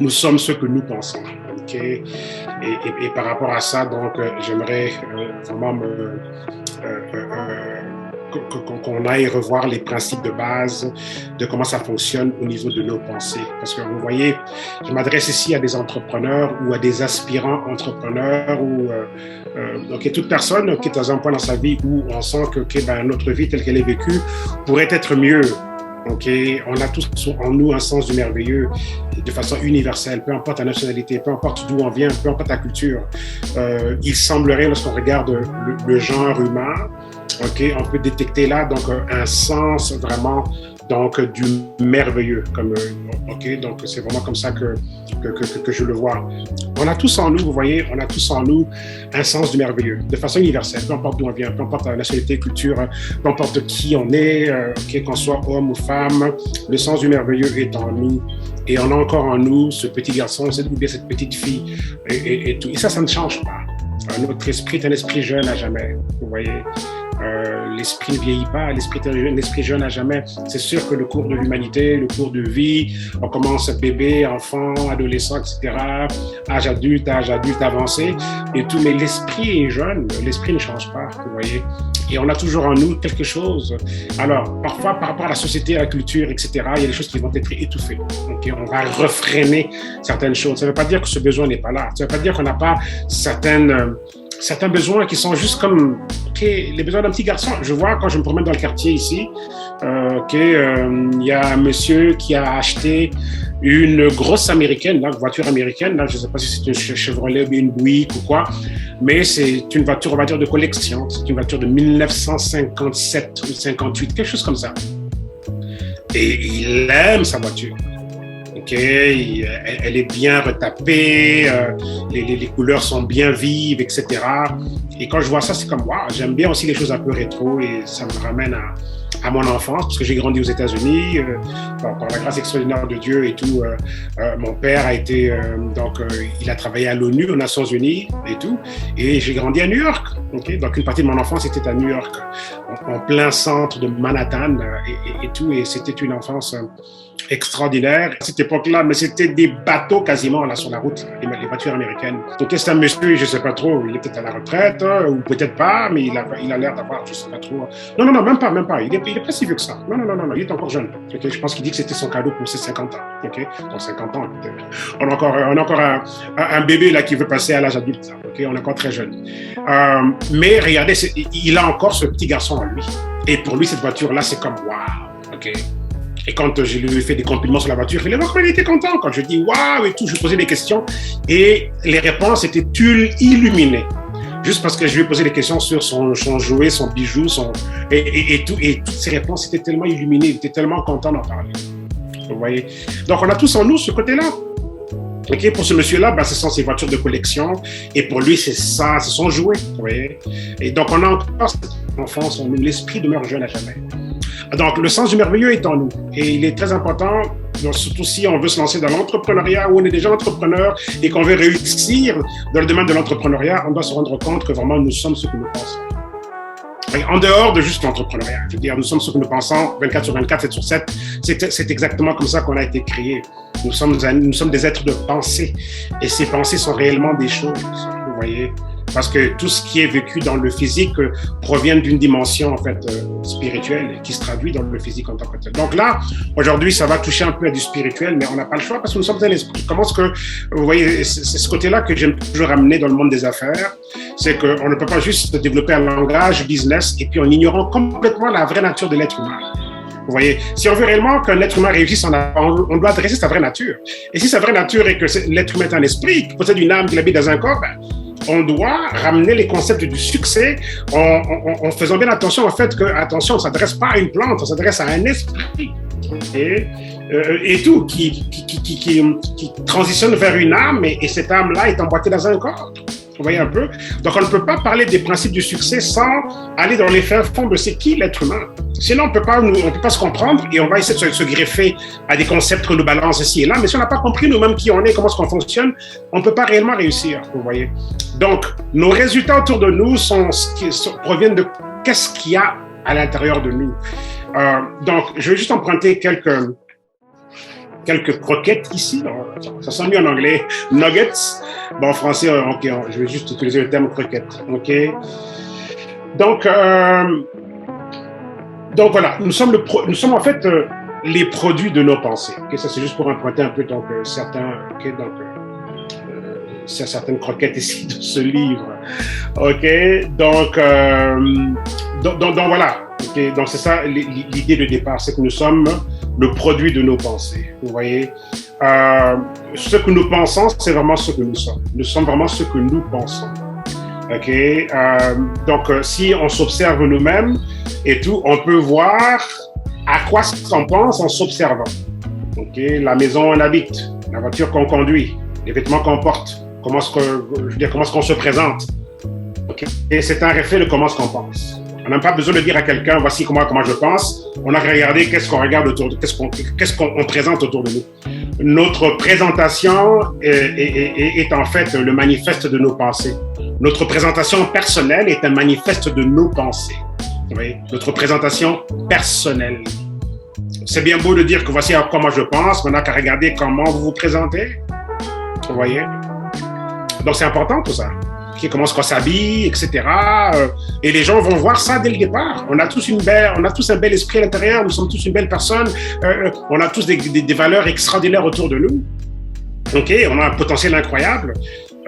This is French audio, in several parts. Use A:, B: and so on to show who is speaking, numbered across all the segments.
A: nous sommes ce que nous pensons. Okay? Et par rapport à ça, donc, j'aimerais vraiment qu'on aille revoir les principes de base de comment ça fonctionne au niveau de nos pensées. Parce que vous voyez, je m'adresse ici à des entrepreneurs ou à des aspirants entrepreneurs ou donc toute personne qui est dans un point dans sa vie où on sent que notre vie telle qu'elle est vécue pourrait être mieux. Okay? On a tous en nous un sens du merveilleux de façon universelle, peu importe la nationalité, peu importe d'où on vient, peu importe la culture. Il semblerait, lorsqu'on regarde le genre humain, okay, on peut détecter là donc un sens vraiment donc du merveilleux. Okay, donc c'est vraiment comme ça que je le vois. On a tous en nous, vous voyez, on a tous en nous un sens du merveilleux, de façon universelle, peu importe d'où on vient, peu importe la nationalité, culture, peu importe qui on est, okay, qu'on soit homme ou femme, le sens du merveilleux est en nous. Et on a encore en nous ce petit garçon, ou bien cette petite fille, et tout. Et ça ne change pas. Notre esprit est un esprit jeune à jamais, vous voyez. L'esprit ne vieillit pas, l'esprit jeune à jamais. C'est sûr que le cours de l'humanité, le cours de vie, on commence bébé, enfant, adolescent, etc., âge adulte avancé, et tout. Mais l'esprit est jeune, l'esprit ne change pas, vous voyez. Et on a toujours en nous quelque chose. Alors, parfois, par rapport à la société, à la culture, etc., il y a des choses qui vont être étouffées. Okay? On va refréner certaines choses. Ça ne veut pas dire que ce besoin n'est pas là. Ça ne veut pas dire qu'on n'a pas certains besoins qui sont juste comme les besoins d'un petit garçon. Je vois quand je me promène dans le quartier ici, y a un monsieur qui a acheté une grosse américaine, là, voiture américaine, là, je ne sais pas si c'est une Chevrolet ou une Buick ou quoi, mais c'est une voiture, on va dire, de collection. C'est une voiture de 1957 ou 58, quelque chose comme ça. Et il aime sa voiture. Okay, elle est bien retapée, les couleurs sont bien vives, etc. Et quand je vois ça, c'est comme, waouh, j'aime bien aussi les choses un peu rétro et ça me ramène à mon enfance, parce que j'ai grandi aux États-Unis, par la grâce extraordinaire de Dieu et tout. Mon père a été, il a travaillé à l'ONU, aux Nations Unies et tout, et j'ai grandi à New York. Okay? Donc une partie de mon enfance était à New York, en plein centre de Manhattan et tout, et c'était une enfance extraordinaire. À cette époque-là, mais c'était des bateaux quasiment là sur la route, les voitures américaines. Donc c'est un monsieur, je ne sais pas trop, il est peut-être à la retraite, ou peut-être pas, mais il a l'air d'avoir, je ne sais pas trop. Non, même pas. Il est pas si vieux que ça. Non, il est encore jeune. Okay? Je pense qu'il dit que c'était son cadeau pour ses 50 ans. Okay? Donc 50 ans, on a encore un bébé là qui veut passer à l'âge adulte. Okay? On est encore très jeune. Mais regardez, il a encore ce petit garçon en lui. Et pour lui, cette voiture-là, c'est comme waouh. Okay? Et quand je lui ai fait des compliments sur la voiture, il était content. Quand je dis waouh et tout, je posais des questions et les réponses étaient illuminées. Juste parce que je lui ai posé des questions sur son jouet, son bijou, et tout. Et toutes ces réponses étaient tellement illuminées, il était tellement content d'en parler. Vous voyez? Donc on a tous en nous ce côté-là. Okay, pour ce monsieur-là, ce sont ses voitures de collection et pour lui, c'est ça, c'est son jouet. Vous voyez? Et donc on a encore cette enfance en nous, l'esprit demeure jeune à jamais. Donc, le sens du merveilleux est en nous et il est très important, surtout si on veut se lancer dans l'entrepreneuriat où on est déjà entrepreneur et qu'on veut réussir dans le domaine de l'entrepreneuriat, on doit se rendre compte que vraiment nous sommes ce que nous pensons. En dehors de juste l'entrepreneuriat, je veux dire, nous sommes ce que nous pensons 24 sur 24, 7 sur 7, c'est exactement comme ça qu'on a été créés. Nous sommes des êtres de pensée et ces pensées sont réellement des choses, vous voyez. Parce que tout ce qui est vécu dans le physique provient d'une dimension en fait spirituelle qui se traduit dans le physique en tant que tel. Donc là, aujourd'hui, ça va toucher un peu à du spirituel, mais on n'a pas le choix parce que nous sommes un esprit. Comment est-ce que, vous voyez, c'est ce côté-là que j'aime toujours amener dans le monde des affaires, c'est qu'on ne peut pas juste développer un langage business et puis en ignorant complètement la vraie nature de l'être humain. Vous voyez, si on veut réellement qu'un être humain réussisse, on doit adresser sa vraie nature. Et si sa vraie nature est que l'être humain est un esprit qui possède une âme qui habite dans un corps, on doit ramener les concepts du succès en faisant bien attention au fait que, attention, on ne s'adresse pas à une plante, on s'adresse à un esprit. Et tout, qui transitionne vers une âme et cette âme-là est emboîtée dans un corps. Vous voyez un peu? Donc, on ne peut pas parler des principes du succès sans aller dans les fins fonds de c'est qui l'être humain. Sinon, on peut pas se comprendre et on va essayer de se greffer à des concepts que nous balance ici et là. Mais si on n'a pas compris nous-mêmes qui on est, comment est-ce qu'on fonctionne, on ne peut pas réellement réussir. Vous voyez? Donc, nos résultats autour de nous proviennent de qu'est-ce qu'il y a à l'intérieur de nous. Donc, je vais juste emprunter quelques croquettes ici. Ça sonne mieux en anglais. Nuggets. Bon, en français, ok, je vais juste utiliser le terme croquette. Ok. Donc voilà, nous sommes en fait les produits de nos pensées. Okay? Ça, c'est juste pour emprunter un peu certaines croquettes ici de ce livre. Ok, donc voilà. Okay? Donc c'est ça l'idée de départ, c'est que nous sommes le produit de nos pensées. Vous voyez, ce que nous pensons, c'est vraiment ce que nous sommes. Nous sommes vraiment ce que nous pensons. Ok, donc si on s'observe nous-mêmes et tout, on peut voir à quoi on pense en s'observant. Ok, la maison où on habite, la voiture qu'on conduit, les vêtements qu'on porte, comment est-ce qu'on se présente. Okay. Et c'est un reflet de comment est-ce qu'on pense. On n'a pas besoin de dire à quelqu'un, voici comment je pense. On a regardé qu'est-ce qu'on regarde autour de qu'est-ce qu'on présente autour de nous. Notre présentation est en fait le manifeste de nos pensées. Notre présentation personnelle est un manifeste de nos pensées. Oui, notre présentation personnelle. C'est bien beau de dire que voici comment je pense, mais on n'a qu'à regarder comment vous vous présentez. Vous voyez? Donc c'est important tout ça. Comment est-ce qu'on s'habille, etc. Et les gens vont voir ça dès le départ. On a tous un bel esprit à l'intérieur, nous sommes tous une belle personne, on a tous des valeurs extraordinaires autour de nous. Ok, on a un potentiel incroyable.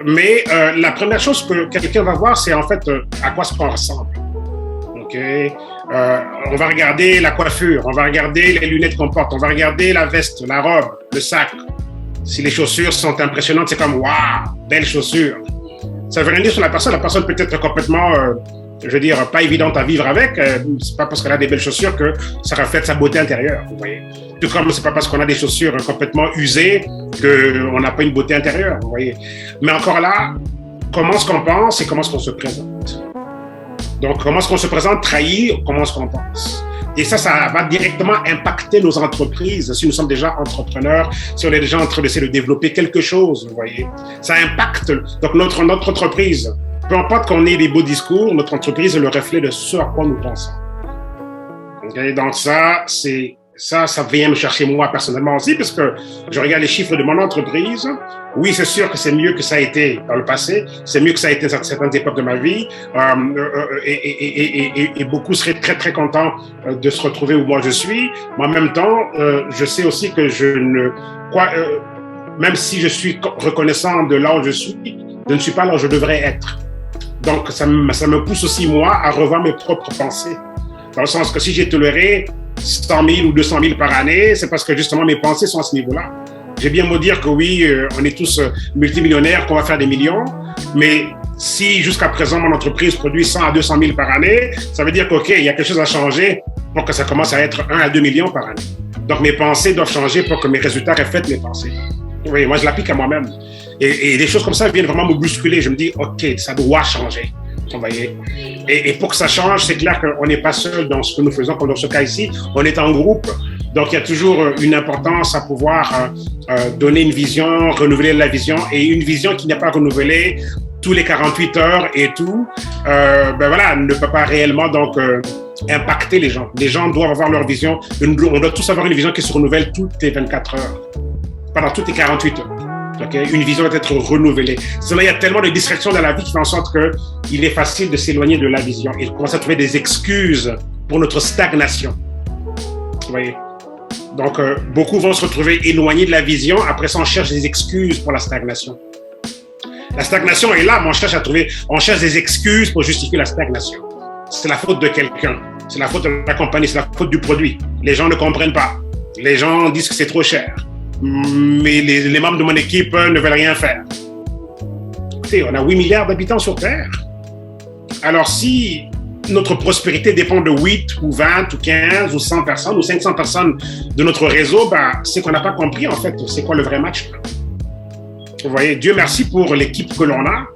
A: Mais la première chose que quelqu'un va voir, c'est en fait à quoi est-ce qu'on ressemble. Ok, on va regarder la coiffure, on va regarder les lunettes qu'on porte, on va regarder la veste, la robe, le sac. Si les chaussures sont impressionnantes, c'est comme waouh, belles chaussures. Ça veut rien dire sur la personne peut être complètement, je veux dire, pas évidente à vivre avec. C'est pas parce qu'elle a des belles chaussures que ça reflète sa beauté intérieure, vous voyez. Tout comme c'est pas parce qu'on a des chaussures complètement usées qu'on n'a pas une beauté intérieure, vous voyez. Mais encore là, comment est-ce qu'on pense et comment est-ce qu'on se présente. Donc, comment est-ce qu'on se présente trahit comment est-ce qu'on pense. Et ça va directement impacter nos entreprises. Si nous sommes déjà entrepreneurs, si on est déjà en train d'essayer de développer quelque chose, vous voyez, ça impacte donc notre entreprise. Peu importe qu'on ait des beaux discours, notre entreprise est le reflet de ce à quoi nous pensons. Okay? Donc ça vient me chercher moi personnellement aussi, parce que je regarde les chiffres de mon entreprise. Oui, c'est sûr que c'est mieux que ça a été dans le passé, c'est mieux que ça a été à certaines époques de ma vie, et beaucoup seraient très très contents de se retrouver où moi je suis. Mais en même temps, je sais aussi que même si je suis reconnaissant de là où je ne suis pas là où je devrais être. Donc ça me pousse aussi moi à revoir mes propres pensées. Dans le sens que si j'ai toléré 100 000 ou 200 000 par année, c'est parce que justement mes pensées sont à ce niveau-là. J'ai bien beau dire que oui, on est tous multimillionnaires, qu'on va faire des millions, mais si jusqu'à présent mon entreprise produit 100 à 200 000 par année, ça veut dire qu'il y a quelque chose à changer pour que ça commence à être 1 à 2 millions par année. Donc mes pensées doivent changer pour que mes résultats reflètent mes pensées. Oui, moi je l'applique à moi-même. Et des choses comme ça viennent vraiment me bousculer. Je me dis, ok, ça doit changer. Vous voyez? Et pour que ça change, c'est clair qu'on n'est pas seul dans ce que nous faisons, comme dans ce cas ici, on est en groupe. Donc, il y a toujours une importance à pouvoir donner une vision, renouveler la vision, et une vision qui n'est pas renouvelée tous les 48 heures et tout, ne peut pas réellement donc impacter les gens. Les gens doivent avoir leur vision. On doit tous avoir une vision qui se renouvelle toutes les 24 heures, pendant toutes les 48 heures. Okay? Une vision doit être renouvelée. Sinon, il y a tellement de distractions dans la vie qui font en sorte qu'il est facile de s'éloigner de la vision et de commencer à trouver des excuses pour notre stagnation. Vous voyez? Donc, beaucoup vont se retrouver éloignés de la vision. Après ça, on cherche des excuses pour la stagnation. La stagnation est là, mais on cherche des excuses pour justifier la stagnation. C'est la faute de quelqu'un. C'est la faute de la compagnie. C'est la faute du produit. Les gens ne comprennent pas. Les gens disent que c'est trop cher. Mais les membres de mon équipe ne veulent rien faire. Écoutez, on a 8 milliards d'habitants sur Terre. Alors, si notre prospérité dépend de 8 ou 20 ou 15 ou 100 personnes ou 500 personnes de notre réseau, c'est qu'on n'a pas compris, en fait, c'est quoi le vrai match. Vous voyez, Dieu merci pour l'équipe que l'on a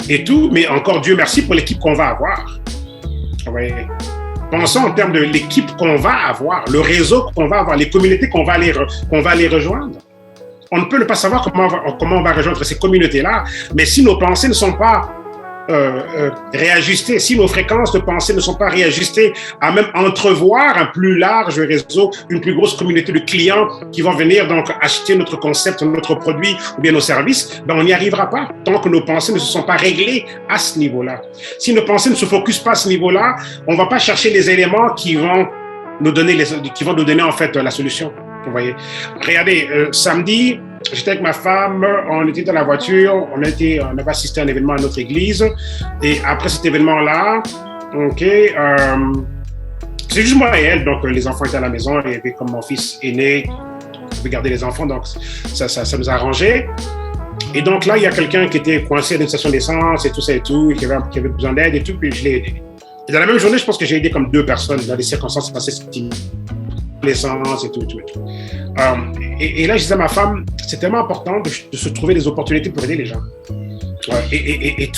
A: et tout, mais encore Dieu merci pour l'équipe qu'on va avoir. Vous voyez, pensons en termes de l'équipe qu'on va avoir, le réseau qu'on va avoir, les communautés qu'on va aller rejoindre. On ne peut ne pas savoir comment on va rejoindre ces communautés-là, mais si nos pensées ne sont pas réajuster, si nos fréquences de pensée ne sont pas réajustées à même entrevoir un plus large réseau, une plus grosse communauté de clients qui vont venir donc acheter notre concept, notre produit ou bien nos services, ben on n'y arrivera pas tant que nos pensées ne se sont pas réglées à ce niveau-là. Si nos pensées ne se focusent pas à ce niveau-là, on va pas chercher les éléments qui vont nous donner en fait la solution. Vous voyez. Regardez, samedi, j'étais avec ma femme, on était dans la voiture, on avait assisté à un événement à notre église, et après cet événement-là, c'est juste moi et elle, donc les enfants étaient à la maison, et puis comme mon fils est né, je pouvais garder les enfants, donc ça nous a arrangé. Et donc là, il y a quelqu'un qui était coincé à une station d'essence et tout ça et tout, et qui avait besoin d'aide et tout, puis je l'ai aidé. Et dans la même journée, je pense que j'ai aidé comme 2 personnes dans des circonstances assez similaires. L'essence et tout. Et là, je disais à ma femme, c'est tellement important de se trouver des opportunités pour aider les gens. Et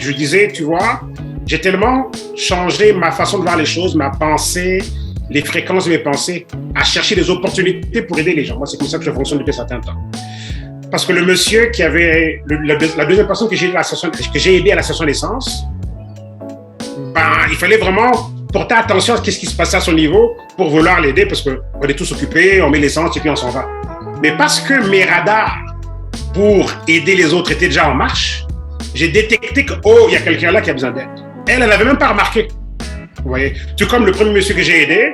A: je disais, tu vois, j'ai tellement changé ma façon de voir les choses, ma pensée, les fréquences de mes pensées, à chercher des opportunités pour aider les gens. Moi, c'est comme ça que je fonctionne depuis un certain temps. Parce que le monsieur qui avait, la deuxième personne que j'ai aidé à la station d'essence, ben, il fallait vraiment porter attention à ce qui se passait à son niveau pour vouloir l'aider, parce qu'on est tous occupés, on met l'essence et puis on s'en va. Mais parce que mes radars pour aider les autres étaient déjà en marche, j'ai détecté que, il y a quelqu'un là qui a besoin d'aide. Elle n'avait même pas remarqué. Vous voyez, tout comme le premier monsieur que j'ai aidé,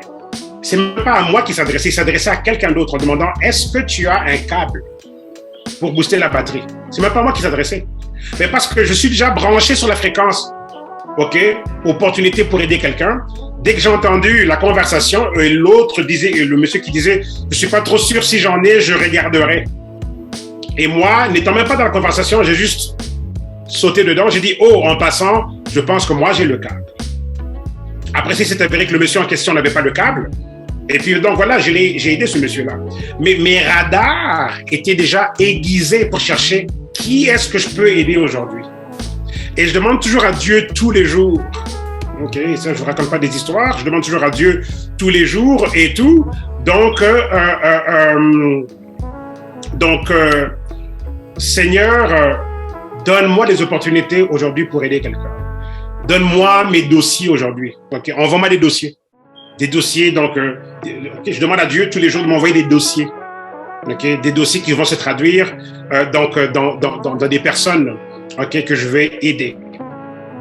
A: c'est même pas à moi qu'il s'adressait, il s'adressait à quelqu'un d'autre en demandant, est-ce que tu as un câble pour booster la batterie? C'est même pas à moi qu'il s'adressait. Mais parce que je suis déjà branché sur la fréquence. Opportunité pour aider quelqu'un. Dès que j'ai entendu la conversation, l'autre disait, le monsieur qui disait, je suis pas trop sûr si j'en ai, je regarderai. Et moi, n'étant même pas dans la conversation, j'ai juste sauté dedans. J'ai dit, en passant, je pense que moi j'ai le câble. Après, si c'est avéré que le monsieur en question n'avait pas le câble, et puis donc voilà, j'ai aidé ce monsieur-là. Mais mes radars étaient déjà aiguisés pour chercher qui est-ce que je peux aider aujourd'hui. Et je demande toujours à Dieu tous les jours. Ça, je ne raconte pas des histoires. Je demande toujours à Dieu tous les jours et tout. Donc, Seigneur, donne-moi des opportunités aujourd'hui pour aider quelqu'un. Donne-moi mes dossiers aujourd'hui. Envoie-moi des dossiers. Des dossiers, donc, je demande à Dieu tous les jours de m'envoyer des dossiers. Des dossiers qui vont se traduire dans des personnes que je vais aider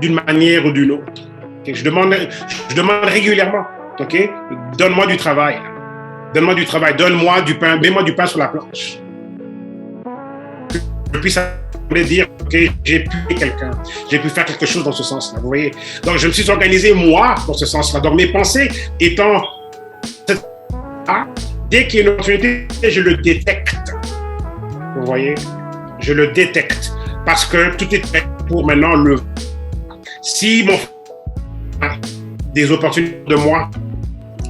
A: d'une manière ou d'une autre. Je demande régulièrement, donne-moi du travail. Donne-moi du travail, donne-moi du pain, mets-moi du pain sur la planche. Je puisse dire, j'ai pu quelqu'un, j'ai pu faire quelque chose dans ce sens-là, vous voyez. Donc, je me suis organisé, moi, dans ce sens-là. Donc, mes pensées étant... Dès qu'il y a une opportunité, je le détecte. Vous voyez, je le détecte. Parce que tout est prêt pour maintenant le... Si mon des opportunités de moi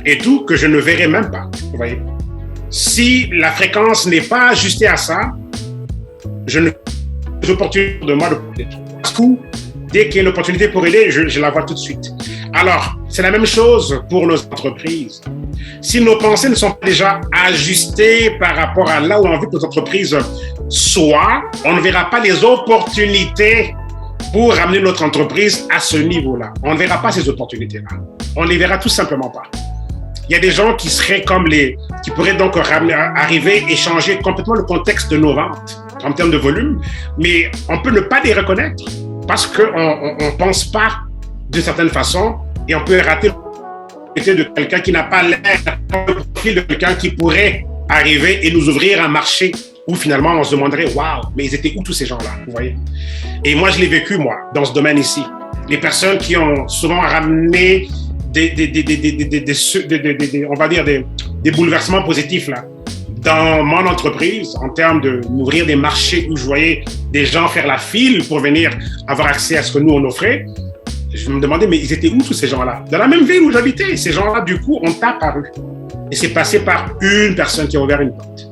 A: et tout, que je ne verrai même pas. Vous voyez? Si la fréquence n'est pas ajustée à ça, je ne des opportunités de moi de tout. Dès qu'il y a une opportunité pour aider, je la vois tout de suite. Alors, c'est la même chose pour nos entreprises. Si nos pensées ne sont pas déjà ajustées par rapport à là où on veut que nos entreprises soient, on ne verra pas les opportunités pour ramener notre entreprise à ce niveau-là. On ne verra pas ces opportunités-là. On ne les verra tout simplement pas. Il y a des gens qui seraient comme qui pourraient donc arriver et changer complètement le contexte de nos ventes en termes de volume, mais on peut ne pas les reconnaître parce qu'on ne pense pas d'une certaine façon et on peut rater de quelqu'un qui n'a pas l'air, le profil de quelqu'un qui pourrait arriver et nous ouvrir un marché où finalement on se demanderait, waouh, mais ils étaient où tous ces gens-là, vous voyez? Et moi, je l'ai vécu, moi, dans ce domaine ici. Les personnes qui ont souvent ramené on va dire des bouleversements positifs là, dans mon entreprise, en termes de m'ouvrir des marchés où je voyais des gens faire la file pour venir avoir accès à ce que nous on offrait. Je me demandais, mais ils étaient où tous ces gens-là? Dans la même ville où j'habitais, ces gens-là, du coup, ont apparu. Et c'est passé par une personne qui a ouvert une porte.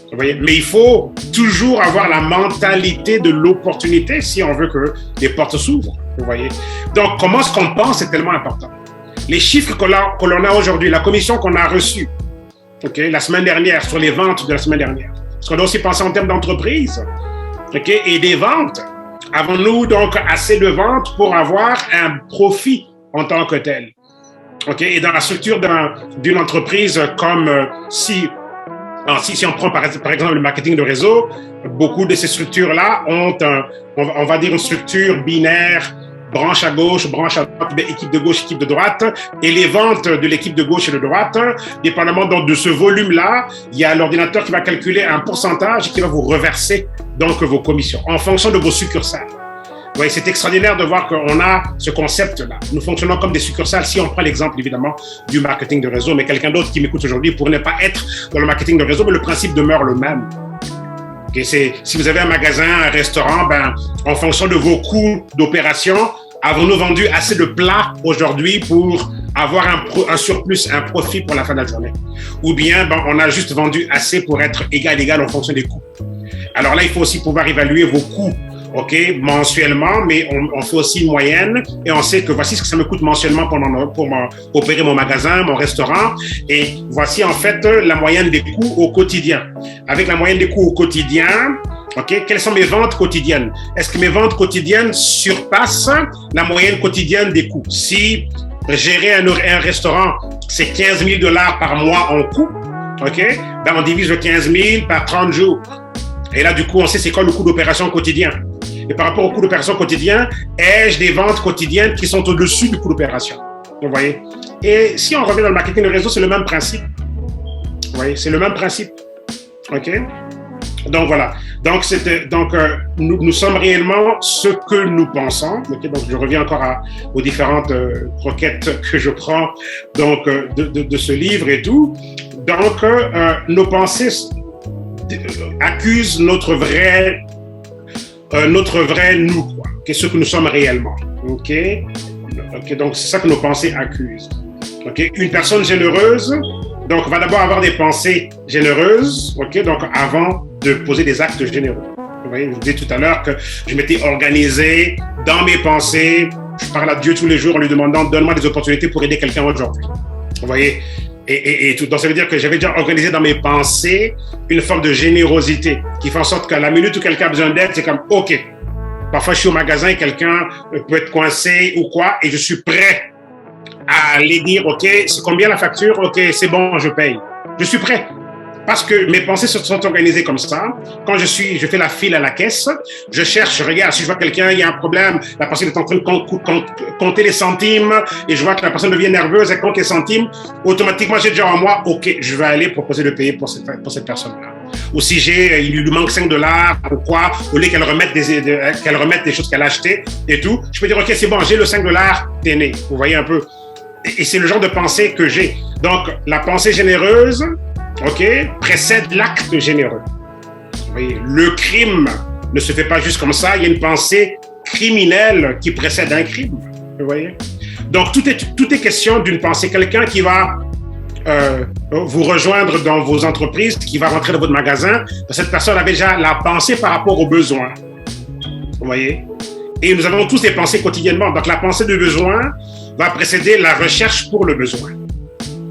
A: Vous voyez? Mais il faut toujours avoir la mentalité de l'opportunité si on veut que les portes s'ouvrent. Vous voyez? Donc, comment est-ce qu'on pense, c'est tellement important. Les chiffres que l'on a aujourd'hui, la commission qu'on a reçue la semaine dernière, sur les ventes de la semaine dernière, parce qu'on doit aussi penser en termes d'entreprise et des ventes. Avons-nous donc assez de ventes pour avoir un profit en tant que tel? Okay? Et dans la structure d'une entreprise, comme si on prend par exemple le marketing de réseau, beaucoup de ces structures-là ont, on va dire, une structure binaire, branche à gauche, branche à droite, équipe de gauche, équipe de droite, et les ventes de l'équipe de gauche et de droite, dépendamment donc de ce volume-là, il y a l'ordinateur qui va calculer un pourcentage qui va vous reverser donc vos commissions en fonction de vos succursales. Oui, c'est extraordinaire de voir qu'on a ce concept-là. Nous fonctionnons comme des succursales. Si on prend l'exemple, évidemment, du marketing de réseau, mais quelqu'un d'autre qui m'écoute aujourd'hui pourrait ne pas être dans le marketing de réseau, mais le principe demeure le même. Okay, si vous avez un magasin, un restaurant, en fonction de vos coûts d'opération, avons-nous vendu assez de plats aujourd'hui pour avoir un surplus, un profit pour la fin de la journée? Ou bien, on a juste vendu assez pour être égal en fonction des coûts? Alors là, il faut aussi pouvoir évaluer vos coûts, mensuellement, mais on fait aussi une moyenne et on sait que voici ce que ça me coûte mensuellement pour opérer mon magasin, mon restaurant, et voici en fait la moyenne des coûts au quotidien. Avec la moyenne des coûts au quotidien, quelles sont mes ventes quotidiennes? Est-ce que mes ventes quotidiennes surpassent la moyenne quotidienne des coûts? Si gérer un restaurant, c'est 15 000 $ par mois en coûts, on divise le 15 000 par 30 jours. Et là, du coup, on sait c'est quoi le coût d'opération quotidien. Et par rapport au coût d'opération quotidien, ai-je des ventes quotidiennes qui sont au-dessus du coût d'opération? Vous voyez? Et si on revient dans le marketing de réseau, c'est le même principe. Vous voyez? C'est le même principe. OK? Donc, voilà. Donc, nous sommes réellement ce que nous pensons. Okay? Donc, je reviens encore aux différentes croquettes que je prends donc, de ce livre et tout. Donc, nos pensées accusent notre vrai nous, quoi. Qu'est-ce que nous sommes réellement. OK? Donc, c'est ça que nos pensées accusent. OK? Une personne généreuse, donc, va d'abord avoir des pensées généreuses, donc, avant de poser des actes généreux. Vous voyez, je vous disais tout à l'heure que je m'étais organisé dans mes pensées. Je parle à Dieu tous les jours en lui demandant, donne-moi des opportunités pour aider quelqu'un aujourd'hui. Vous voyez? Et tout. Donc, ça veut dire que j'avais déjà organisé dans mes pensées une forme de générosité qui fait en sorte qu'à la minute où quelqu'un a besoin d'aide, c'est comme, OK. Parfois, je suis au magasin et quelqu'un peut être coincé ou quoi, et je suis prêt à aller dire, OK, c'est combien la facture? OK, c'est bon, je paye. Je suis prêt. Parce que mes pensées se sont organisées comme ça. Quand je fais la file à la caisse, je cherche, je regarde, si je vois quelqu'un, il y a un problème, la personne est en train de compter les centimes, et je vois que la personne devient nerveuse, elle compte les centimes, automatiquement, j'ai déjà en moi, OK, je vais aller proposer de payer pour cette personne-là. Ou si il lui manque 5 $ ou quoi, au lieu qu'elle remette des choses qu'elle a achetées et tout, je peux dire, OK, c'est bon, j'ai le 5 $, t'es né. Vous voyez un peu. Et c'est le genre de pensée que j'ai. Donc, la pensée généreuse, précède l'acte généreux. Vous voyez, le crime ne se fait pas juste comme ça. Il y a une pensée criminelle qui précède un crime. Vous voyez. Donc, tout est question d'une pensée. Quelqu'un qui va vous rejoindre dans vos entreprises, qui va rentrer dans votre magasin, cette personne avait déjà la pensée par rapport aux besoins. Vous voyez. Et nous avons tous des pensées quotidiennement. Donc, la pensée de besoin va précéder la recherche pour le besoin.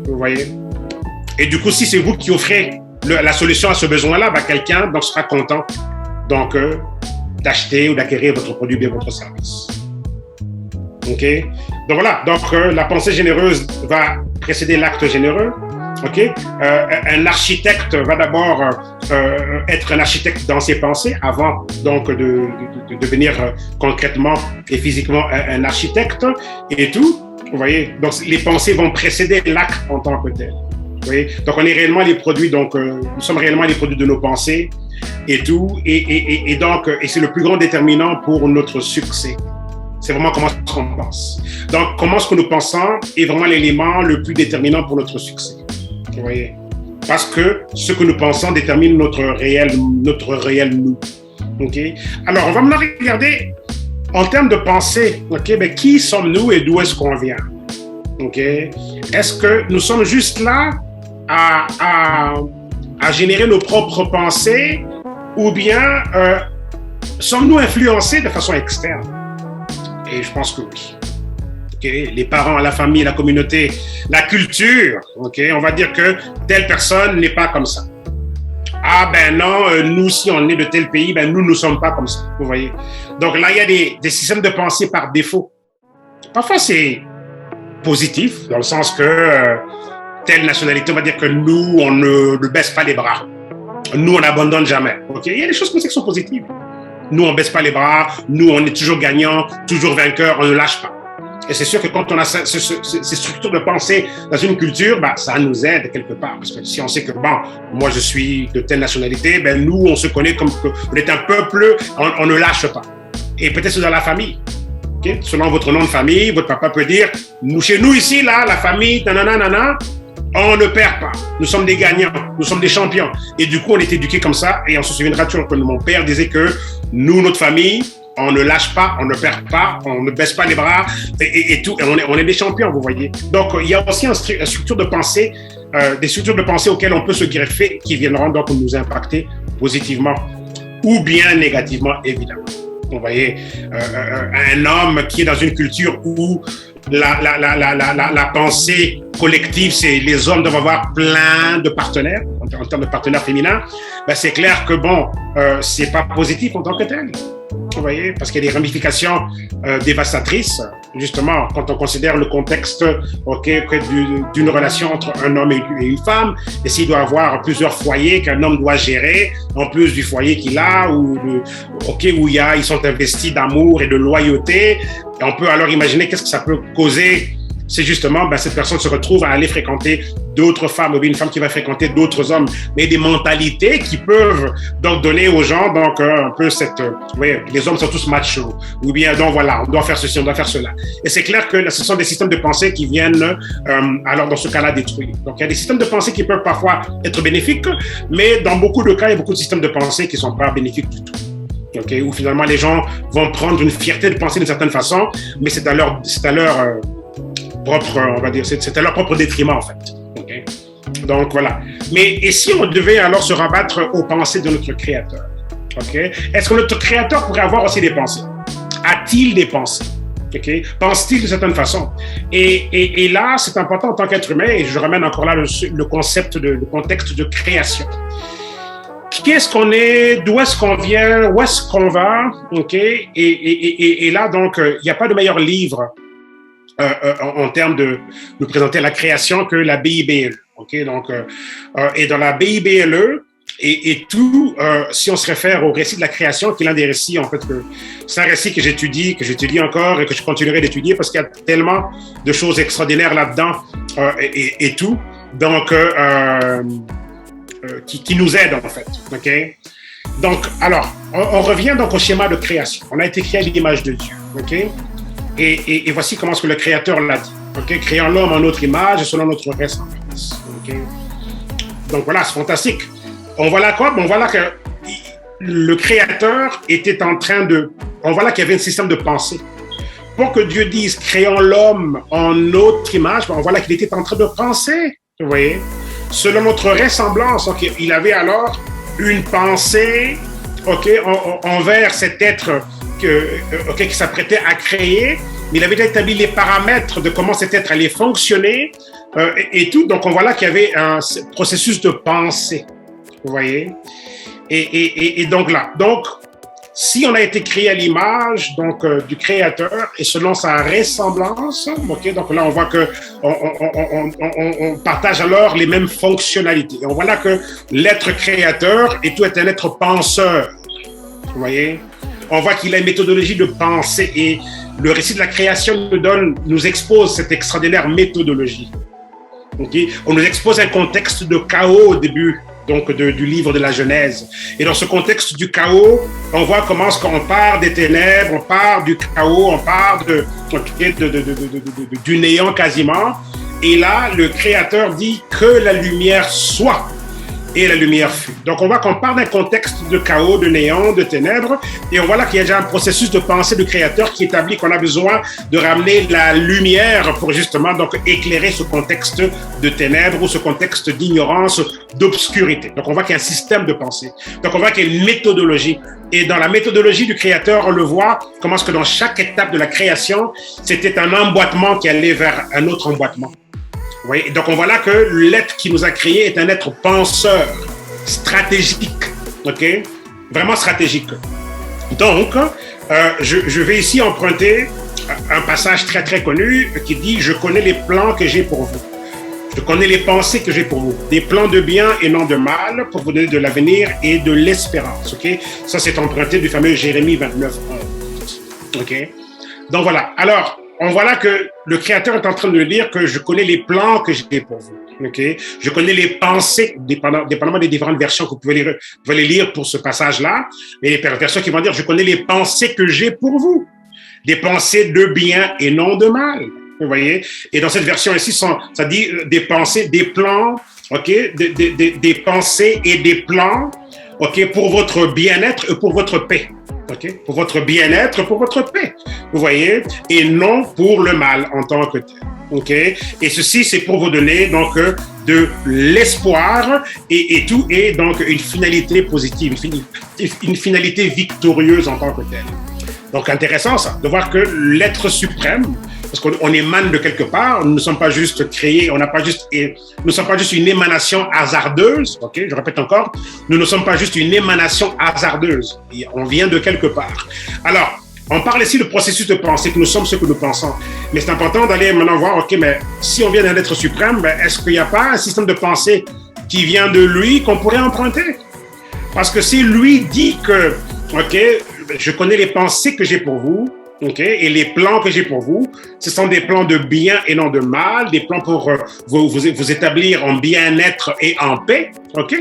A: Vous voyez. Et du coup, si c'est vous qui offrez la solution à ce besoin-là, quelqu'un sera content d'acheter ou d'acquérir votre produit ou votre service. OK? Donc voilà, la pensée généreuse va précéder l'acte généreux. OK? Un architecte va d'abord être un architecte dans ses pensées avant de devenir concrètement et physiquement un architecte et tout. Vous voyez? Donc les pensées vont précéder l'acte en tant que tel. Oui. Donc, on est réellement les produits, nous sommes réellement les produits de nos pensées et tout. Et c'est le plus grand déterminant pour notre succès. C'est vraiment comment est-ce qu'on pense. Donc, comment est-ce que nous pensons est vraiment l'élément le plus déterminant pour notre succès. Vous voyez? Parce que ce que nous pensons détermine notre réel nous. OK? Alors, on va maintenant regarder en termes de pensée, qui sommes-nous et d'où est-ce qu'on vient? OK? Est-ce que nous sommes juste là à générer nos propres pensées ou bien sommes-nous influencés de façon externe? Et je pense que oui. Okay? Les parents, la famille, la communauté, la culture, on va dire que telle personne n'est pas comme ça. Ah ben non, nous, si on est de tel pays, ben nous ne sommes pas comme ça. Vous voyez? Donc là, il y a des systèmes de pensée par défaut. Parfois, c'est positif, dans le sens que telle nationalité, on va dire que nous, on ne baisse pas les bras. Nous, on n'abandonne jamais. Okay? Il y a des choses comme ça qui sont positives. Nous, on ne baisse pas les bras. Nous, on est toujours gagnant, toujours vainqueur. On ne lâche pas. Et c'est sûr que quand on a ces structures de pensée dans une culture, bah, ça nous aide quelque part. Parce que si on sait que, bon, moi, je suis de telle nationalité, ben, nous, on se connaît comme on est un peuple, on ne lâche pas. Et peut-être c'est dans la famille. Okay? Selon votre nom de famille, votre papa peut dire, nous, chez nous ici, là, la famille, nanana, on ne perd pas. Nous sommes des gagnants. Nous sommes des champions. Et du coup, on est éduqués comme ça. Et on se souviendra toujours que mon père disait que nous, notre famille, on ne lâche pas, on ne perd pas, on ne baisse pas les bras et tout. Et on est des champions, vous voyez. Donc, il y a aussi une structure de pensée, des structures de pensée auxquelles on peut se greffer qui viendront donc nous impacter positivement ou bien négativement, évidemment. Vous voyez, un homme qui est dans une culture où la pensée collective, c'est les hommes doivent avoir plein de partenaires, en termes de partenaires féminins, ben c'est clair que bon, c'est pas positif en tant que tel. Vous voyez, parce qu'il y a des ramifications dévastatrices, justement, quand on considère le contexte d'une relation entre un homme et une femme, et s'il doit avoir plusieurs foyers qu'un homme doit gérer, en plus du foyer qu'il a, où ils sont investis d'amour et de loyauté, et on peut alors imaginer qu'est-ce que ça peut causer. C'est justement, cette personne se retrouve à aller fréquenter d'autres femmes, ou bien une femme qui va fréquenter d'autres hommes, mais des mentalités qui peuvent donc donner aux gens donc un peu les hommes sont tous machos, ou bien donc voilà, on doit faire ceci, on doit faire cela. Et c'est clair que ce sont des systèmes de pensée qui viennent alors dans ce cas-là détruire. Donc il y a des systèmes de pensée qui peuvent parfois être bénéfiques, mais dans beaucoup de cas, il y a beaucoup de systèmes de pensée qui ne sont pas bénéfiques du tout. Okay, où finalement les gens vont prendre une fierté de penser d'une certaine façon, mais c'est à leur propre, on va dire, c'est à leur propre détriment en fait. Okay? Donc voilà. Mais et si on devait alors se rabattre aux pensées de notre Créateur, okay? Est-ce que notre Créateur pourrait avoir aussi des pensées? A-t-il des pensées? Okay? Pense-t-il de certaine façon? Et là, c'est important en tant qu'être humain, et je ramène encore là le concept, le contexte de création. Qui est-ce qu'on est? D'où est-ce qu'on vient? Où est-ce qu'on va? Okay? Et là, donc, il n'y a pas de meilleur livre en termes de nous présenter la création que la BIBLE. Okay? Donc, et dans la BIBLE, et tout, si on se réfère au récit de la création, qui est l'un des récits, en fait, c'est un récit que j'étudie encore et que je continuerai d'étudier parce qu'il y a tellement de choses extraordinaires là-dedans et tout. Donc, qui nous aident, en fait. Okay? Donc, alors, on revient donc au schéma de création. On a été créé à l'image de Dieu. Okay? Et voici comment ce que le Créateur l'a dit. Okay? Créons l'homme en notre image et selon notre ressemblance. Okay? Donc voilà, c'est fantastique. On voit là quoi? On voit là que le Créateur était en train de... On voit là qu'il y avait un système de pensée. Pour que Dieu dise créons l'homme en notre image, on voit là qu'il était en train de penser. Vous voyez? Selon notre ressemblance. Donc il avait alors une pensée envers cet être qui s'apprêtait à créer, mais il avait déjà établi les paramètres de comment cet être allait fonctionner et tout. Donc, on voit là qu'il y avait un processus de pensée, vous voyez. Et donc là, si on a été créé à l'image du Créateur et selon sa ressemblance, donc là, on voit que on partage alors les mêmes fonctionnalités. Et on voit là que l'être créateur est un être penseur, vous voyez. On voit qu'il a une méthodologie de pensée et le récit de la création nous expose cette extraordinaire méthodologie. Okay? On nous expose un contexte de chaos au début du livre de la Genèse. Et dans ce contexte du chaos, on voit comment on part des ténèbres, on part du chaos, on part du néant quasiment. Et là, le Créateur dit que la lumière soit. Et la lumière fut. Donc, on voit qu'on part d'un contexte de chaos, de néant, de ténèbres, et on voit là qu'il y a déjà un processus de pensée du Créateur qui établit qu'on a besoin de ramener la lumière pour justement éclairer ce contexte de ténèbres ou ce contexte d'ignorance, d'obscurité. Donc, on voit qu'il y a un système de pensée. Donc, on voit qu'il y a une méthodologie. Et dans la méthodologie du Créateur, on le voit, comment est-ce que dans chaque étape de la création, c'était un emboîtement qui allait vers un autre emboîtement. Oui, donc on voit là que l'être qui nous a créés est un être penseur. stratégique, ok? Vraiment stratégique. Donc, je vais ici emprunter un passage très très connu qui dit « Je connais les plans que j'ai pour vous. Je connais les pensées que j'ai pour vous. Des plans de bien et non de mal pour vous donner de l'avenir et de l'espérance. » Ok? Ça, c'est emprunté du fameux Jérémie 29, 11. Ok? Donc voilà. Alors, on voit là que le Créateur est en train de dire que je connais les plans que j'ai pour vous. Okay. Je connais les pensées, dépendamment des différentes versions que vous pouvez les lire pour ce passage-là, mais les versions qui vont dire, je connais les pensées que j'ai pour vous. Des pensées de bien et non de mal. Vous voyez? Et dans cette version ici, ça dit des pensées, des plans, ok? Des pensées et des plans, ok? Pour votre bien-être et pour votre paix. Okay? Pour votre bien-être, pour votre paix. Vous voyez? Et non pour le mal en tant que tel. Okay? Et ceci, c'est pour vous donner donc de l'espoir et tout est donc une finalité positive, une finalité victorieuse en tant que telle. Donc intéressant ça, de voir que l'être suprême, parce qu'on émane de quelque part, nous ne sommes pas juste créés, nous ne sommes pas juste une émanation hasardeuse, ok? Je répète encore, nous ne sommes pas juste une émanation hasardeuse, on vient de quelque part. Alors, on parle ici du processus de pensée, que nous sommes ce que nous pensons. Mais c'est important d'aller maintenant voir, ok, mais si on vient d'un être suprême, ben, est-ce qu'il n'y a pas un système de pensée qui vient de lui qu'on pourrait emprunter? Parce que si lui dit que, ok, je connais les pensées que j'ai pour vous, ok, et les plans que j'ai pour vous, ce sont des plans de bien et non de mal, des plans pour vous établir en bien-être et en paix, ok?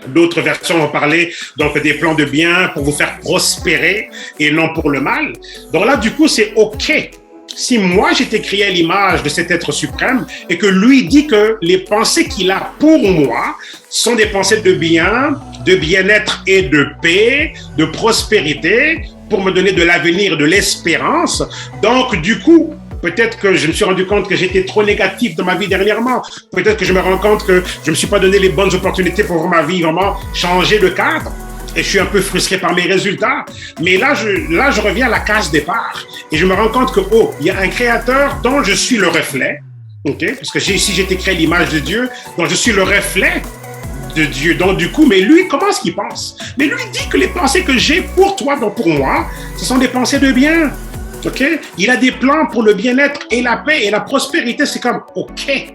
A: D'autres versions vont parler donc des plans de bien pour vous faire prospérer et non pour le mal. Donc là, du coup, c'est OK. Si moi, j'étais créé à l'image de cet être suprême et que lui dit que les pensées qu'il a pour moi sont des pensées de bien, de bien-être et de paix, de prospérité, pour me donner de l'avenir, de l'espérance. Donc, du coup, peut-être que je me suis rendu compte que j'étais trop négatif dans ma vie dernièrement. Peut-être que je me rends compte que je ne me suis pas donné les bonnes opportunités pour voir ma vie vraiment changer de cadre. Et je suis un peu frustré par mes résultats. Mais là, je reviens à la case départ. Et je me rends compte que, il y a un créateur dont je suis le reflet. Okay? Parce que si j'ai été créé à l'image de Dieu, donc je suis le reflet de Dieu. Donc, du coup, mais lui, comment est-ce qu'il pense? Mais lui dit que les pensées que j'ai pour toi, donc pour moi, ce sont des pensées de bien. OK? Il a des plans pour le bien-être et la paix et la prospérité. C'est comme, OK.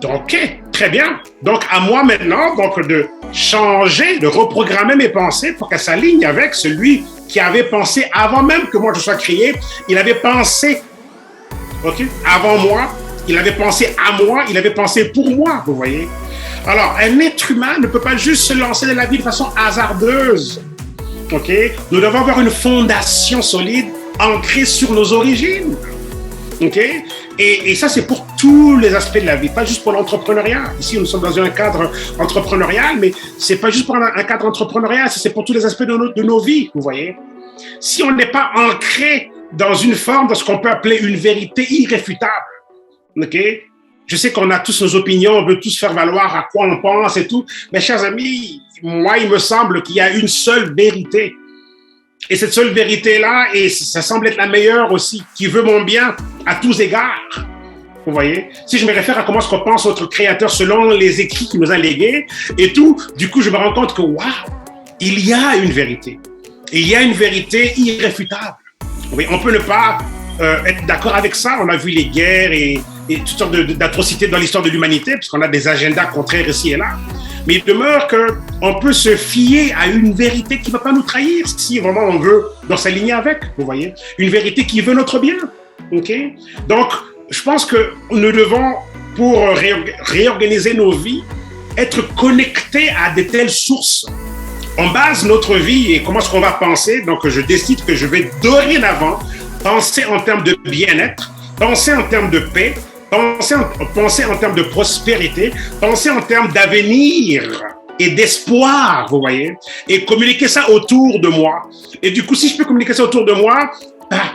A: Donc, OK, très bien. Donc, à moi maintenant, donc, de changer, de reprogrammer mes pensées pour qu'elles s'alignent avec celui qui avait pensé avant même que moi je sois créé. Il avait pensé, OK, avant moi. Il avait pensé à moi. Il avait pensé pour moi, vous voyez? Alors, un être humain ne peut pas juste se lancer dans la vie de façon hasardeuse. OK? Nous devons avoir une fondation solide ancrée sur nos origines. OK? Et ça, c'est pour tous les aspects de la vie, pas juste pour l'entrepreneuriat. Ici, nous sommes dans un cadre entrepreneurial, mais c'est pas juste pour un cadre entrepreneurial, c'est pour tous les aspects de nos vies, vous voyez? Si on n'est pas ancré dans une forme de ce qu'on peut appeler une vérité irréfutable, OK? Je sais qu'on a tous nos opinions, on veut tous faire valoir à quoi on pense et tout, mais chers amis, moi, il me semble qu'il y a une seule vérité. Et cette seule vérité-là, et ça semble être la meilleure aussi, qui veut mon bien à tous égards. Vous voyez? Si je me réfère à comment est-ce qu'on pense notre Créateur selon les écrits qu'il nous a légués et tout, du coup, je me rends compte que, waouh, il y a une vérité. Il y a une vérité irréfutable. Oui, on peut ne pas être d'accord avec ça. On a vu les guerres et toutes sortes d'atrocités dans l'histoire de l'humanité, parce qu'on a des agendas contraires ici et là. Mais il demeure qu'on peut se fier à une vérité qui ne va pas nous trahir si vraiment on veut dans s'aligner avec, vous voyez. Une vérité qui veut notre bien. Okay? Donc, je pense que nous devons, pour réorganiser nos vies, être connectés à de telles sources. On base notre vie et comment est-ce qu'on va penser. Donc, je décide que je vais dorénavant penser en termes de bien-être, penser en termes de paix, penser en termes de prospérité, penser en termes d'avenir et d'espoir, vous voyez, et communiquer ça autour de moi. Et du coup, si je peux communiquer ça autour de moi,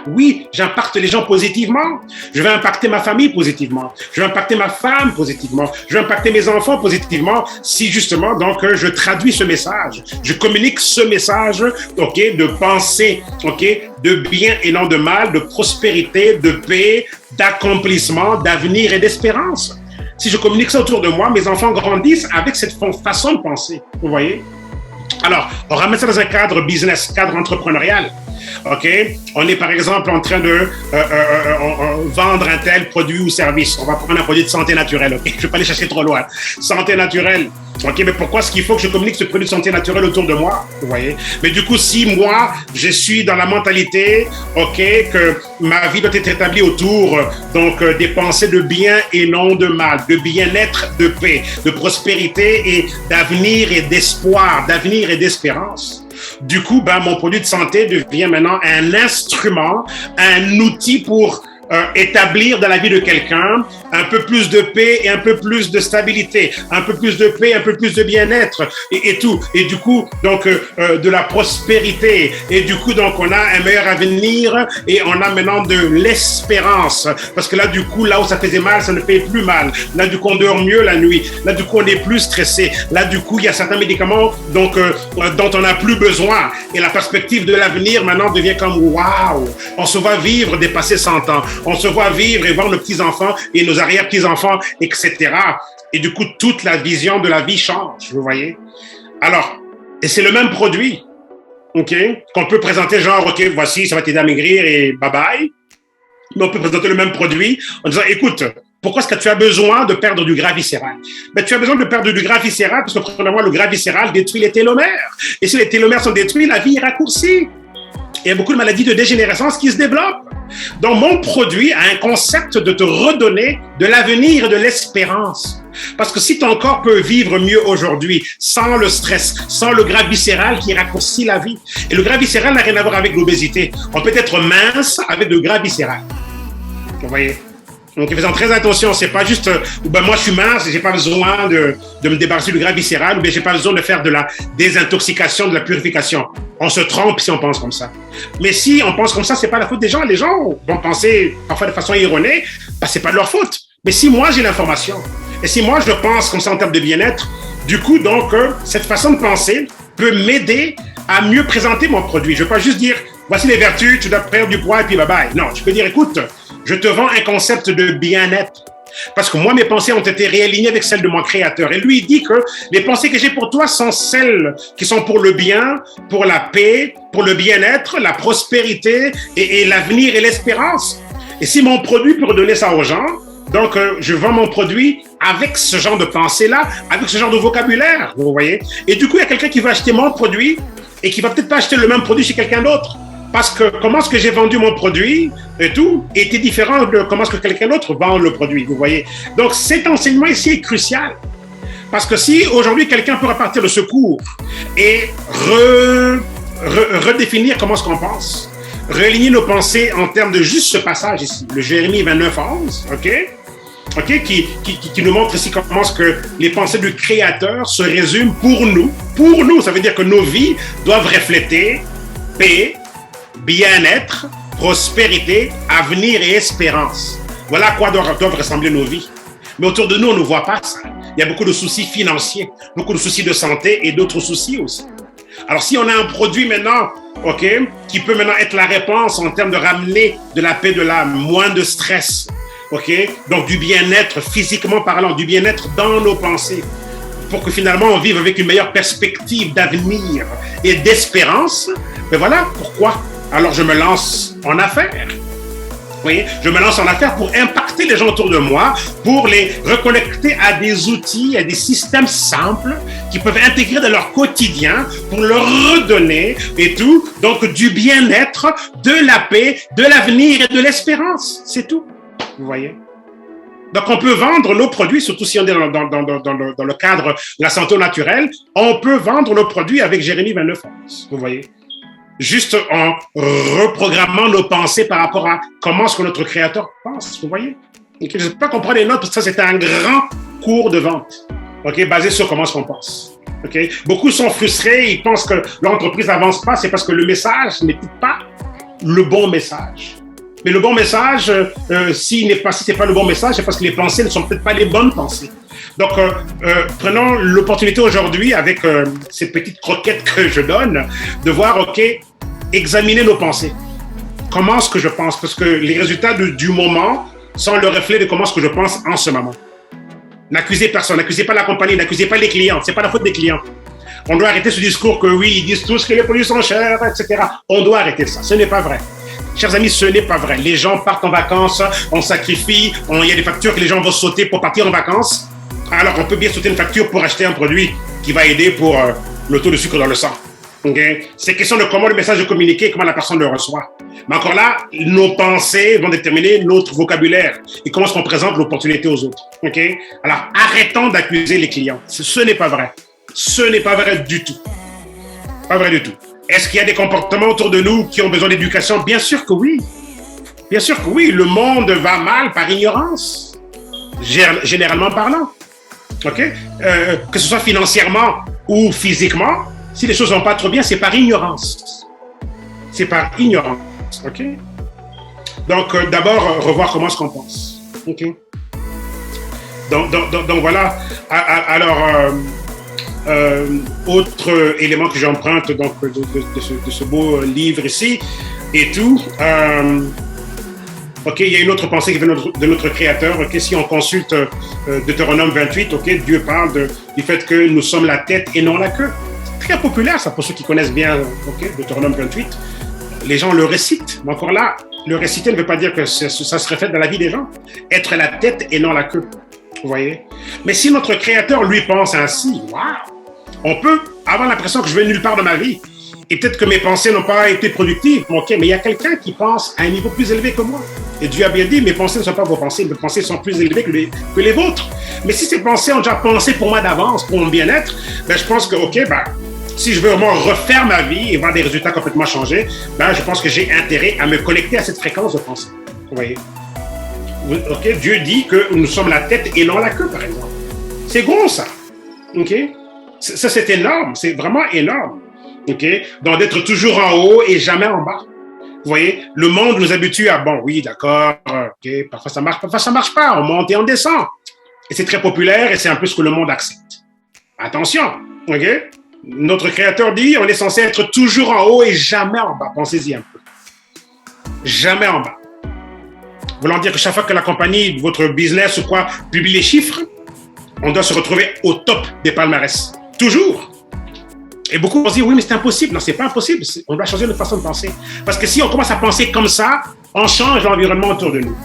A: oui, j'impacte les gens positivement. Je vais impacter ma famille positivement. Je vais impacter ma femme positivement. Je vais impacter mes enfants positivement si justement, donc, je traduis ce message. Je communique ce message, OK, de pensée, OK, de bien et non de mal, de prospérité, de paix, d'accomplissement, d'avenir et d'espérance. Si je communique ça autour de moi, mes enfants grandissent avec cette façon de penser. Vous voyez? Alors, on ramène ça dans un cadre business, cadre entrepreneurial. OK? On est par exemple en train de vendre un tel produit ou service. On va prendre un produit de santé naturelle. OK? Je ne vais pas aller chercher trop loin. Santé naturelle. OK? Mais pourquoi est-ce qu'il faut que je communique ce produit de santé naturelle autour de moi? Vous voyez? Mais du coup, si moi, je suis dans la mentalité, OK, que ma vie doit être établie autour donc des pensées de bien et non de mal, de bien-être, de paix, de prospérité et d'avenir et d'espoir, d'avenir et d'espérance. Du coup, mon produit de santé devient maintenant un instrument, un outil pour établir dans la vie de quelqu'un un peu plus de paix et un peu plus de stabilité, un peu plus de paix, un peu plus de bien-être et tout. Et du coup, donc, de la prospérité. Et du coup, donc, on a un meilleur avenir et on a maintenant de l'espérance. Parce que là, du coup, là où ça faisait mal, ça ne fait plus mal. Là, du coup, on dort mieux la nuit. Là, du coup, on est plus stressé. Là, du coup, il y a certains médicaments donc, dont on n'a plus besoin. Et la perspective de l'avenir, maintenant, devient comme waouh! On se voit vivre dépasser 100 ans. On se voit vivre et voir nos petits-enfants et nos arrière-petits-enfants, etc. Et du coup, toute la vision de la vie change, vous voyez. Alors, et c'est le même produit, OK, qu'on peut présenter genre, OK, voici, ça va t'aider à maigrir et bye-bye. Mais on peut présenter le même produit en disant, écoute, pourquoi est-ce que tu as besoin de perdre du gras viscéral? Tu as besoin de perdre du gras viscéral parce que, premièrement, le gras viscéral détruit les télomères. Et si les télomères sont détruits, la vie est raccourcie. Il y a beaucoup de maladies de dégénérescence qui se développent. Donc, mon produit a un concept de te redonner de l'avenir et de l'espérance. Parce que si ton corps peut vivre mieux aujourd'hui, sans le stress, sans le gras viscéral qui raccourcit la vie. Et le gras viscéral n'a rien à voir avec l'obésité. On peut être mince avec le gras viscéral. Vous voyez? Donc, faisons très attention. C'est pas juste, moi je suis mince et j'ai pas besoin de me débarrasser du gras viscéral, ou bien j'ai pas besoin de faire de la désintoxication, de la purification. On se trompe si on pense comme ça. Mais si on pense comme ça, c'est pas la faute des gens. Les gens vont penser parfois de façon erronée, c'est pas de leur faute. Mais si moi j'ai l'information, et si moi je pense comme ça en termes de bien-être, du coup, donc, cette façon de penser peut m'aider à mieux présenter mon produit. Je ne vais pas juste dire, voici les vertus, tu dois perdre du poids et puis bye-bye. Non, je peux dire, écoute, je te vends un concept de bien-être. Parce que moi, mes pensées ont été réalignées avec celles de mon créateur. Et lui, il dit que les pensées que j'ai pour toi sont celles qui sont pour le bien, pour la paix, pour le bien-être, la prospérité et l'avenir et l'espérance. Et si mon produit peut redonner ça aux gens, donc je vends mon produit avec ce genre de pensée-là, avec ce genre de vocabulaire, vous voyez. Et du coup, il y a quelqu'un qui va acheter mon produit et qui va peut-être pas acheter le même produit chez quelqu'un d'autre. Parce que comment est-ce que j'ai vendu mon produit et tout était différent de comment est-ce que quelqu'un d'autre vend le produit, vous voyez. Donc cet enseignement ici est crucial. Parce que si aujourd'hui quelqu'un peut repartir le secours et redéfinir comment est-ce qu'on pense, réaligner nos pensées en termes de juste ce passage ici, le Jérémie 29:11, OK, qui nous montre ici comment est-ce que les pensées du Créateur se résument pour nous. Pour nous, ça veut dire que nos vies doivent refléter paix, bien-être, prospérité, avenir et espérance. Voilà à quoi doivent ressembler nos vies. Mais autour de nous, on ne voit pas ça. Il y a beaucoup de soucis financiers, beaucoup de soucis de santé et d'autres soucis aussi. Alors, si on a un produit maintenant, OK, qui peut maintenant être la réponse en termes de ramener de la paix de l'âme, moins de stress, OK, donc du bien-être physiquement parlant, du bien-être dans nos pensées, pour que finalement on vive avec une meilleure perspective d'avenir et d'espérance, voilà pourquoi. Alors je me lance en affaires. Oui, je me lance en affaires pour impacter les gens autour de moi, pour les reconnecter à des outils, à des systèmes simples qui peuvent intégrer dans leur quotidien pour leur redonner et tout, donc du bien-être, de la paix, de l'avenir et de l'espérance. C'est tout, vous voyez. Donc on peut vendre nos produits, surtout si on est dans le cadre de la santé naturelle, on peut vendre nos produits avec Jérémie 29:11, vous voyez. Juste en reprogrammant nos pensées par rapport à comment est-ce que notre créateur pense, vous voyez. Okay. Je ne sais pas comprendre les notes, parce que ça, c'est un grand cours de vente, okay, basé sur comment est-ce qu'on pense. Okay. Beaucoup sont frustrés, ils pensent que l'entreprise n'avance pas, c'est parce que le message n'est pas le bon message. Mais le bon message, si c'est pas le bon message, c'est parce que les pensées ne sont peut-être pas les bonnes pensées. Donc, prenons l'opportunité aujourd'hui, avec ces petites croquettes que je donne, de voir, OK, examiner nos pensées. Comment est-ce que je pense? Parce que les résultats du moment sont le reflet de comment est-ce que je pense en ce moment. N'accusez personne, n'accusez pas la compagnie, n'accusez pas les clients. C'est pas la faute des clients. On doit arrêter ce discours que oui, ils disent tous que les produits sont chers, etc. On doit arrêter ça. Ce n'est pas vrai. Chers amis, ce n'est pas vrai. Les gens partent en vacances, on sacrifie, il y a des factures que les gens vont sauter pour partir en vacances. Alors, on peut bien sauter une facture pour acheter un produit qui va aider pour le taux de sucre dans le sang. Okay? C'est question de comment le message est communiqué et comment la personne le reçoit. Mais encore là, nos pensées vont déterminer notre vocabulaire et comment est-ce qu'on présente l'opportunité aux autres. Okay? Alors, arrêtons d'accuser les clients. Ce n'est pas vrai. Ce n'est pas vrai du tout. Pas vrai du tout. Est-ce qu'il y a des comportements autour de nous qui ont besoin d'éducation? Bien sûr que oui. Bien sûr que oui. Le monde va mal par ignorance, généralement parlant. Okay? Que ce soit financièrement ou physiquement, si les choses vont pas trop bien, c'est par ignorance. C'est par ignorance. OK? Donc, d'abord, revoir comment est-ce qu'on pense. OK? Donc voilà. Alors, autre élément que j'emprunte donc, de ce beau livre ici et tout. OK, il y a une autre pensée qui vient de notre Créateur. OK, si on consulte Deutéronome 28, OK, Dieu parle du fait que nous sommes la tête et non la queue. Très populaire, ça, pour ceux qui connaissent bien OK, Deutéronome 28. Les gens le récitent. Mais encore là, le réciter ne veut pas dire que ça se reflète dans la vie des gens. Être la tête et non la queue. Vous voyez? Mais si notre Créateur lui pense ainsi, waouh! On peut avoir l'impression que je vais nulle part de ma vie. Et peut-être que mes pensées n'ont pas été productives. OK, mais il y a quelqu'un qui pense à un niveau plus élevé que moi. Et Dieu a bien dit, mes pensées ne sont pas vos pensées, mes pensées sont plus élevées que les vôtres. Mais si ces pensées ont déjà pensé pour moi d'avance, pour mon bien-être, ben je pense que, OK, ben, si je veux vraiment refaire ma vie et voir des résultats complètement changés, ben je pense que j'ai intérêt à me connecter à cette fréquence de pensée. Vous voyez? OK, Dieu dit que nous sommes la tête et non la queue, par exemple. C'est gros, ça. OK? Ça, c'est énorme. C'est vraiment énorme. OK? Donc, d'être toujours en haut et jamais en bas. Vous voyez? Le monde nous habitue à, bon, oui, d'accord, OK, parfois ça marche, parfois ça marche pas. On monte et on descend. Et c'est très populaire et c'est un peu ce que le monde accepte. Attention. OK? Notre Créateur dit, on est censé être toujours en haut et jamais en bas. Pensez-y un peu. Jamais en bas. Voulant dire que chaque fois que la compagnie, votre business ou quoi, publie les chiffres, on doit se retrouver au top des palmarès. Toujours. Et beaucoup vont dire, oui, mais c'est impossible. Non, c'est pas impossible. On doit changer notre façon de penser. Parce que si on commence à penser comme ça, on change l'environnement autour de nous.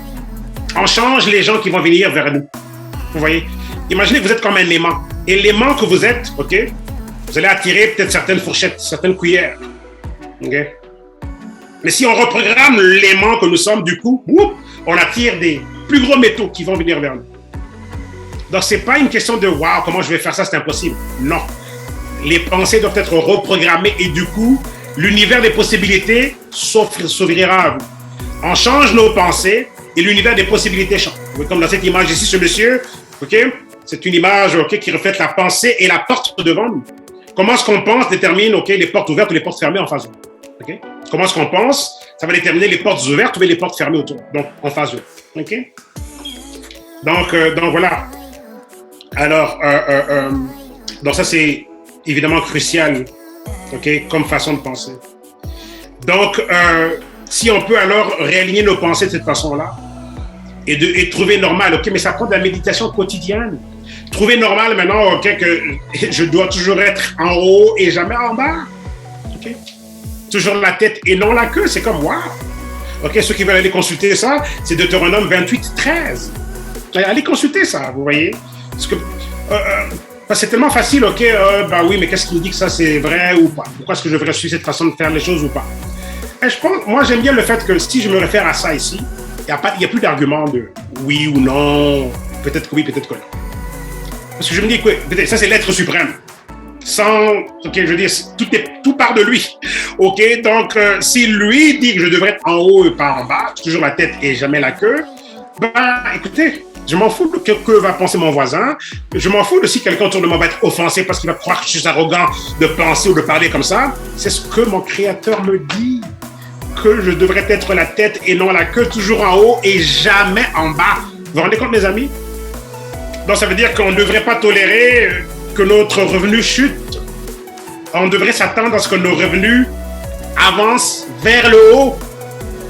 A: On change les gens qui vont venir vers nous. Vous voyez? Imaginez que vous êtes comme un aimant. Et l'aimant que vous êtes, OK, vous allez attirer peut-être certaines fourchettes, certaines cuillères. OK? Mais si on reprogramme l'aimant que nous sommes, du coup, on attire des plus gros métaux qui vont venir vers nous. Donc, ce n'est pas une question de « Waouh, comment je vais faire ça, c'est impossible ». Non. Les pensées doivent être reprogrammées et du coup, l'univers des possibilités s'ouvrira à vous. On change nos pensées et l'univers des possibilités change. Comme dans cette image ici, ce monsieur, OK, c'est une image qui reflète la pensée et la porte devant nous. Comment est-ce qu'on pense détermine les portes ouvertes ou les portes fermées en face de nous. Okay? Comment est-ce qu'on pense? Ça va déterminer les portes ouvertes ou les portes fermées autour, donc en face de nous. OK? Donc voilà. Alors, donc ça c'est évidemment crucial, OK, comme façon de penser. Donc, si on peut alors réaligner nos pensées de cette façon-là et trouver normal, OK, mais ça prend de la méditation quotidienne. Trouver normal maintenant, OK, que je dois toujours être en haut et jamais en bas. OK? Toujours la tête et non la queue, c'est comme wow. OK, ceux qui veulent aller consulter ça, c'est Deutéronome 28, 13. Allez consulter ça, vous voyez? Parce que c'est tellement facile, OK, bah oui, mais qu'est-ce qui me dit que ça c'est vrai ou pas? Pourquoi est-ce que je devrais suivre cette façon de faire les choses ou pas? Et je pense, moi j'aime bien le fait que si je me réfère à ça ici, il n'y a plus d'argument de oui ou non, peut-être que oui, peut-être que non. Parce que je me dis que ça c'est l'être suprême. OK, je veux dire, tout part de lui. OK, donc si lui dit que je devrais être en haut et pas en bas, toujours la tête et jamais la queue, ben écoutez, je m'en fous de ce que va penser mon voisin. Je m'en fous de si quelqu'un autour de moi va être offensé parce qu'il va croire que je suis arrogant de penser ou de parler comme ça. C'est ce que mon Créateur me dit, que je devrais être la tête et non la queue, toujours en haut et jamais en bas. Vous vous rendez compte, mes amis? Donc ça veut dire qu'on ne devrait pas tolérer que notre revenu chute. On devrait s'attendre à ce que nos revenus avancent vers le haut.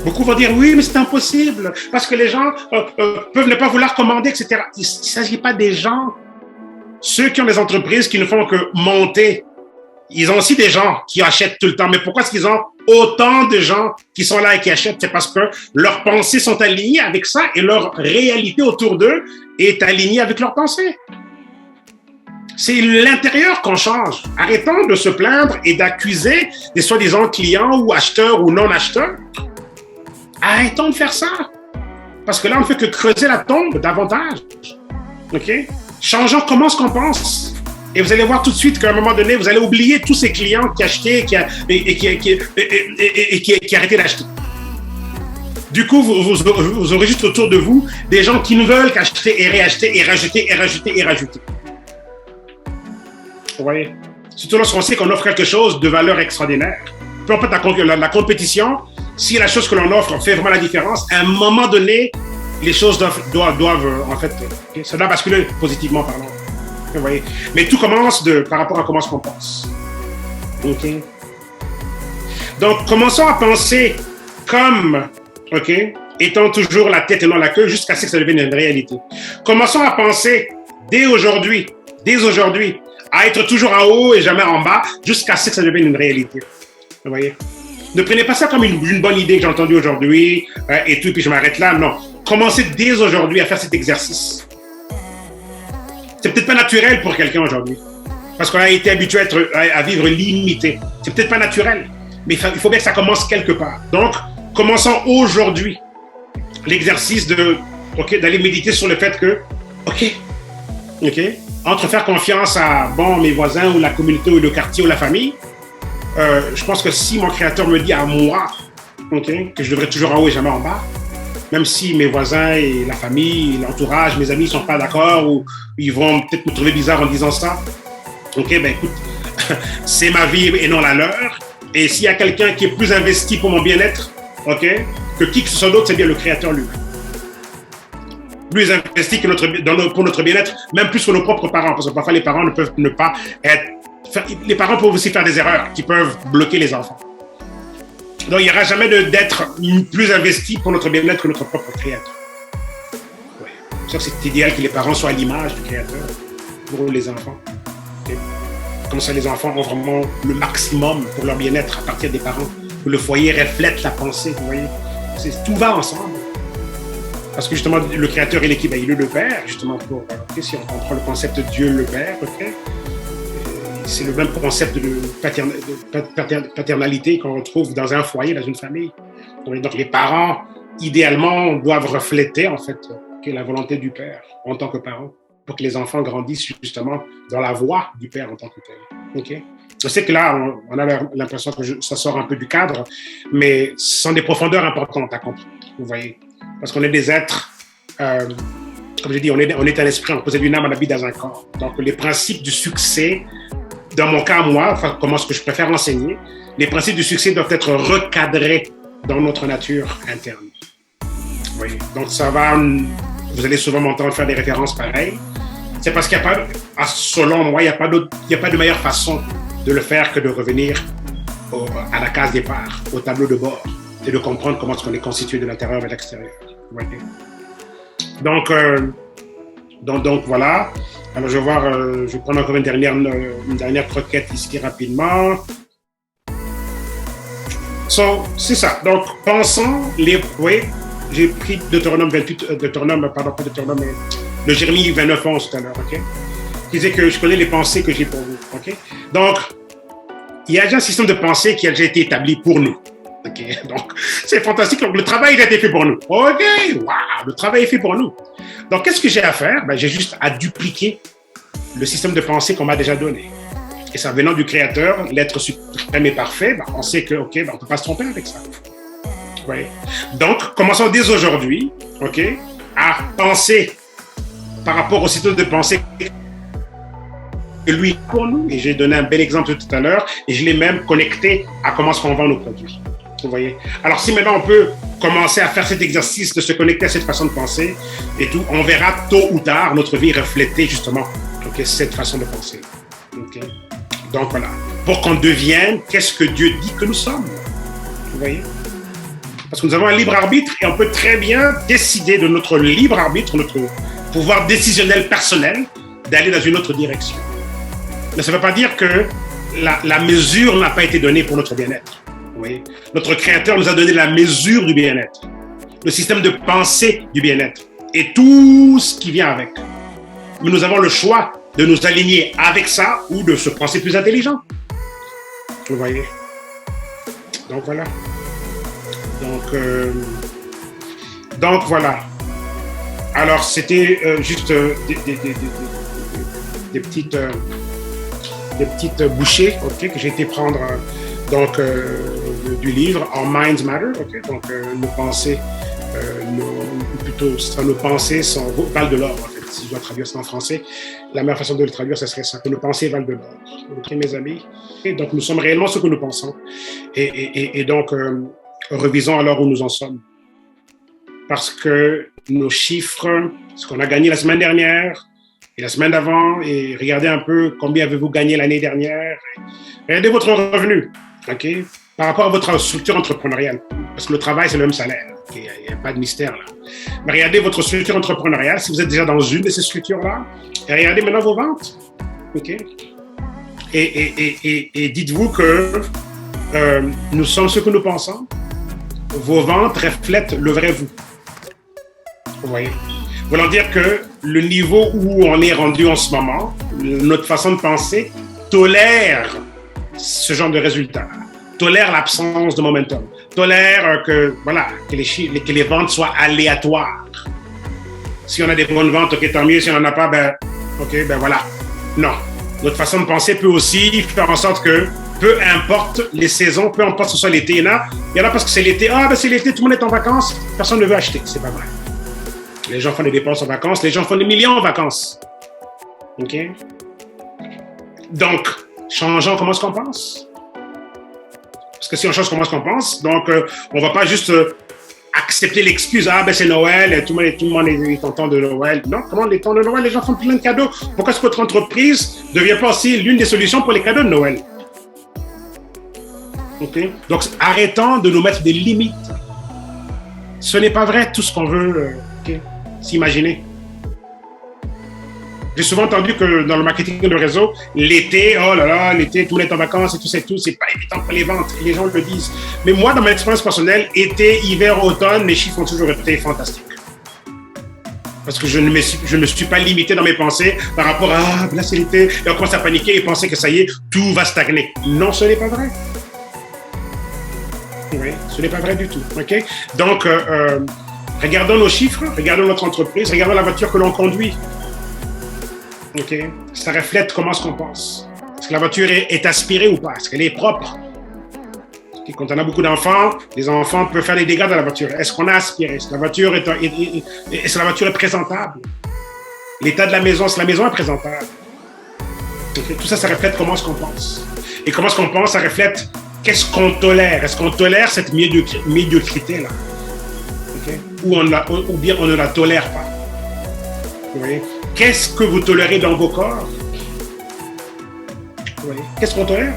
A: Beaucoup vont dire oui, mais c'est impossible parce que les gens peuvent ne pas vouloir commander, etc. Il ne s'agit pas des gens. Ceux qui ont des entreprises qui ne font que monter, ils ont aussi des gens qui achètent tout le temps. Mais pourquoi est-ce qu'ils ont autant de gens qui sont là et qui achètent? C'est parce que leurs pensées sont alignées avec ça et leur réalité autour d'eux est alignée avec leurs pensées. C'est l'intérieur qu'on change. Arrêtons de se plaindre et d'accuser des soi-disant clients ou acheteurs ou non-acheteurs. Arrêtons de faire ça. Parce que là, on ne fait que creuser la tombe davantage. OK? Changeons comment est-ce qu'on pense. Et vous allez voir tout de suite qu'à un moment donné, vous allez oublier tous ces clients qui achetaient et qui arrêtaient d'acheter. Du coup, vous aurez juste autour de vous des gens qui ne veulent qu'acheter et réacheter et rajouter et rajouter et rajouter. Vous voyez? Surtout lorsqu'on sait qu'on offre quelque chose de valeur extraordinaire. Peu importe la compétition, si la chose que l'on offre fait vraiment la différence, à un moment donné, les choses doivent en fait, ça doit basculer positivement parlant. Vous voyez? Mais tout commence par rapport à comment est-ce qu'on pense. OK? Donc, commençons à penser comme, OK, étant toujours la tête et non la queue jusqu'à ce que ça devienne une réalité. Commençons à penser dès aujourd'hui, à être toujours en haut et jamais en bas jusqu'à ce que ça devienne une réalité. Vous voyez? Ne prenez pas ça comme une bonne idée que j'ai entendue aujourd'hui et tout, et puis je m'arrête là. Non. Commencez dès aujourd'hui à faire cet exercice. C'est peut-être pas naturel pour quelqu'un aujourd'hui, parce qu'on a été habitué à vivre limité. C'est peut-être pas naturel, mais il faut bien que ça commence quelque part. Donc, commençons aujourd'hui l'exercice d'aller méditer sur le fait que, OK, entre faire confiance à mes voisins ou la communauté ou le quartier ou la famille, je pense que si mon créateur me dit à moi, que je devrais toujours en haut et jamais en bas, même si mes voisins et la famille, l'entourage, mes amis ne sont pas d'accord ou ils vont peut-être me trouver bizarre en disant ça, écoute, c'est ma vie et non la leur. Et s'il y a quelqu'un qui est plus investi pour mon bien-être, que qui que ce soit d'autre, c'est bien le créateur lui-même. Plus investi que pour notre bien-être, même plus que nos propres parents, parce que parfois les parents ne peuvent ne pas être... Les parents peuvent aussi faire des erreurs qui peuvent bloquer les enfants. Donc, il n'y aura jamais d'être plus investi pour notre bien-être que notre propre créateur. Ouais. C'est sûr que c'est idéal que les parents soient à l'image du créateur pour les enfants. Okay? Comme ça, les enfants ont vraiment le maximum pour leur bien-être à partir des parents. Que le foyer reflète la pensée, vous voyez. Tout va ensemble. Parce que justement, le créateur et l'équipe, il est le Père, justement, si on comprend le concept de Dieu le Père, c'est le même concept de paternalité qu'on retrouve dans un foyer, dans une famille. Donc les parents, idéalement, doivent refléter en fait la volonté du Père en tant que parent, pour que les enfants grandissent justement dans la voie du Père en tant que tel. Okay? Je sais que là, on a l'impression que ça sort un peu du cadre, mais ce sont des profondeurs importantes à comprendre, vous voyez. Parce qu'on est des êtres, comme je dis, on est un esprit, on possède une âme, on habite dans un corps. Donc les principes du succès, dans mon cas, moi, comment est-ce que je préfère enseigner, les principes du succès doivent être recadrés dans notre nature interne. Oui. Donc, vous allez souvent m'entendre faire des références pareilles. C'est parce qu'il n'y a pas, selon moi, il n'y a pas de meilleure façon de le faire que de revenir à la case départ, au tableau de bord, et de comprendre comment est-ce qu'on est constitué de l'intérieur et de l'extérieur. Oui. Donc, voilà. Alors, je vais voir, je vais prendre encore une dernière croquette ici rapidement. C'est ça. Donc, pensons oui, j'ai pris Deutéronome 28, le Jérémie 29, 11 tout à l'heure, OK? Qui disait que je connais les pensées que j'ai pour vous, OK? Donc, il y a déjà un système de pensée qui a déjà été établi pour nous. OK? Donc, c'est fantastique. Donc, le travail a été fait pour nous. OK? Waouh! Le travail est fait pour nous. Donc, qu'est-ce que j'ai à faire? J'ai juste à dupliquer le système de pensée qu'on m'a déjà donné. Et ça venant du Créateur, l'être suprême et parfait, on sait que, OK, on ne peut pas se tromper avec ça. Ouais. Donc, commençons dès aujourd'hui, OK, à penser par rapport au système de pensée que lui pour nous. Et j'ai donné un bel exemple tout à l'heure, et je l'ai même connecté à comment est-ce qu'on vend nos produits. Vous voyez? Alors, si maintenant on peut commencer à faire cet exercice de se connecter à cette façon de penser et tout, on verra tôt ou tard notre vie refléter justement cette façon de penser. Okay? Donc voilà, pour qu'on devienne, qu'est-ce que Dieu dit que nous sommes? Vous voyez? Parce que nous avons un libre arbitre et on peut très bien décider de notre libre arbitre, notre pouvoir décisionnel personnel, d'aller dans une autre direction. Mais ça ne veut pas dire que la mesure n'a pas été donnée pour notre bien-être. Oui. Notre Créateur nous a donné la mesure du bien-être, le système de pensée du bien-être et tout ce qui vient avec. Mais nous avons le choix de nous aligner avec ça ou de se penser plus intelligent. Vous voyez? Donc voilà. Donc voilà. Alors c'était juste des petites bouchées, ok, que j'ai été prendre du livre En Minds Matter, ok, donc nos pensées, nos pensées valent de l'or, en fait, si je dois traduire ça en français. La meilleure façon de le traduire, ce serait ça, que nos pensées valent de l'or. Ok, mes amis. Et donc nous sommes réellement ce que nous pensons. Et donc revisons alors où nous en sommes. Parce que nos chiffres, ce qu'on a gagné la semaine dernière et la semaine d'avant, et regardez un peu combien avez-vous gagné l'année dernière. Regardez votre revenu, ok, par rapport à votre structure entrepreneuriale. Parce que le travail, c'est le même salaire. Okay? Il n'y a pas de mystère là. Mais regardez votre structure entrepreneuriale, si vous êtes déjà dans une de ces structures-là, et regardez maintenant vos ventes. Ok. Et dites-vous que nous sommes ce que nous pensons. Vos ventes reflètent le vrai vous. Vous voyez? Voulant dire que le niveau où on est rendu en ce moment, notre façon de penser, tolère ce genre de résultats, tolère l'absence de momentum, tolère que les ventes soient aléatoires. Si on a des bonnes ventes, ok, tant mieux. Si on n'en a pas, ben voilà. Non. Notre façon de penser peut aussi faire en sorte que peu importe les saisons, peu importe ce soit l'été, il y en a parce que c'est l'été. Ah, ben c'est l'été, tout le monde est en vacances, personne ne veut acheter. C'est pas vrai. Les gens font des dépenses en vacances, les gens font des millions en vacances. OK? Donc, changeons comment est-ce qu'on pense. Parce que si on change comment est-ce qu'on pense, donc on ne va pas juste accepter l'excuse, ah ben c'est Noël, tout le monde est content de Noël. Non, comment les temps de Noël, les gens font plein de cadeaux. Pourquoi est-ce que votre entreprise ne devient pas aussi l'une des solutions pour les cadeaux de Noël? Okay. Donc, arrêtons de nous mettre des limites. Ce n'est pas vrai tout ce qu'on veut s'imaginer. J'ai souvent entendu que dans le marketing de réseau, l'été, oh là là, l'été, tout le monde est en vacances et tout, c'est pas évident pour les ventes. Et les gens le disent. Mais moi, dans mon expérience personnelle, été, hiver, automne, les chiffres ont toujours été fantastiques. Parce que je ne me suis pas limité dans mes pensées par rapport à « Ah, là c'est l'été », et on commence à paniquer et penser que ça y est, tout va stagner. Non, ce n'est pas vrai. Oui, ce n'est pas vrai du tout. Okay? Donc, regardons nos chiffres, regardons notre entreprise, regardons la voiture que l'on conduit. Okay? Ça reflète comment est-ce qu'on pense. Est-ce que la voiture est aspirée ou pas? Est-ce qu'elle est propre? Okay? Quand on a beaucoup d'enfants, les enfants peuvent faire des dégâts dans la voiture. Est-ce qu'on a aspiré? Est-ce que la voiture est présentable? L'état de la maison, est-ce que la maison est présentable? Okay? Tout ça, ça reflète comment est-ce qu'on pense. Et comment est-ce qu'on pense, ça reflète qu'est-ce qu'on tolère. Est-ce qu'on tolère cette médiocrité-là? Okay? Ou bien on ne la tolère pas. Vous voyez? Qu'est-ce que vous tolérez dans vos corps? Vous voyez? Qu'est-ce qu'on tolère?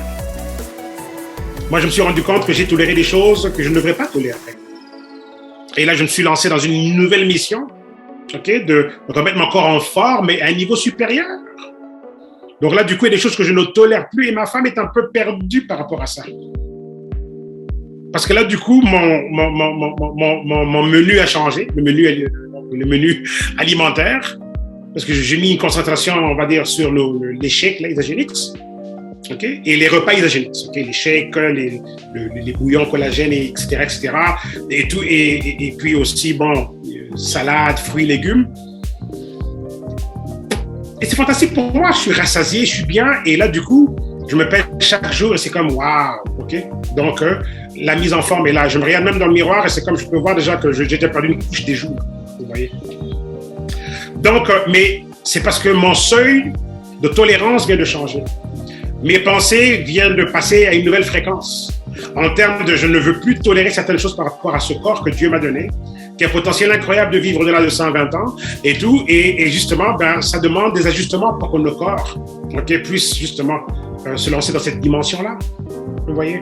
A: Moi, je me suis rendu compte que j'ai toléré des choses que je ne devrais pas tolérer. Et là, je me suis lancé dans une nouvelle mission, okay, de remettre mon corps en forme, mais à un niveau supérieur. Donc là, du coup, il y a des choses que je ne tolère plus et ma femme est un peu perdue par rapport à ça. Parce que là, du coup, mon menu a changé, le menu alimentaire, parce que j'ai mis une concentration, on va dire, sur les shakes, les isogéniques, okay, et les repas isogéniques, okay, les shakes, les bouillons collagènes, etc., et tout, et puis aussi, bon, salade, fruits, légumes. Et c'est fantastique pour moi, je suis rassasié, je suis bien, et là, du coup, je me pèse chaque jour et c'est comme waouh, ok. Donc, la mise en forme est là. Je me regarde même dans le miroir et c'est comme je peux voir déjà que j'ai déjà perdu une couche des joues. Vous voyez. Donc, mais c'est parce que mon seuil de tolérance vient de changer. Mes pensées viennent de passer à une nouvelle fréquence. En termes de je ne veux plus tolérer certaines choses par rapport à ce corps que Dieu m'a donné, qui a un potentiel incroyable de vivre au-delà de 120 ans et tout. Et justement, ben, ça demande des ajustements pour que nos corps puissent justement se lancer dans cette dimension-là. Vous voyez?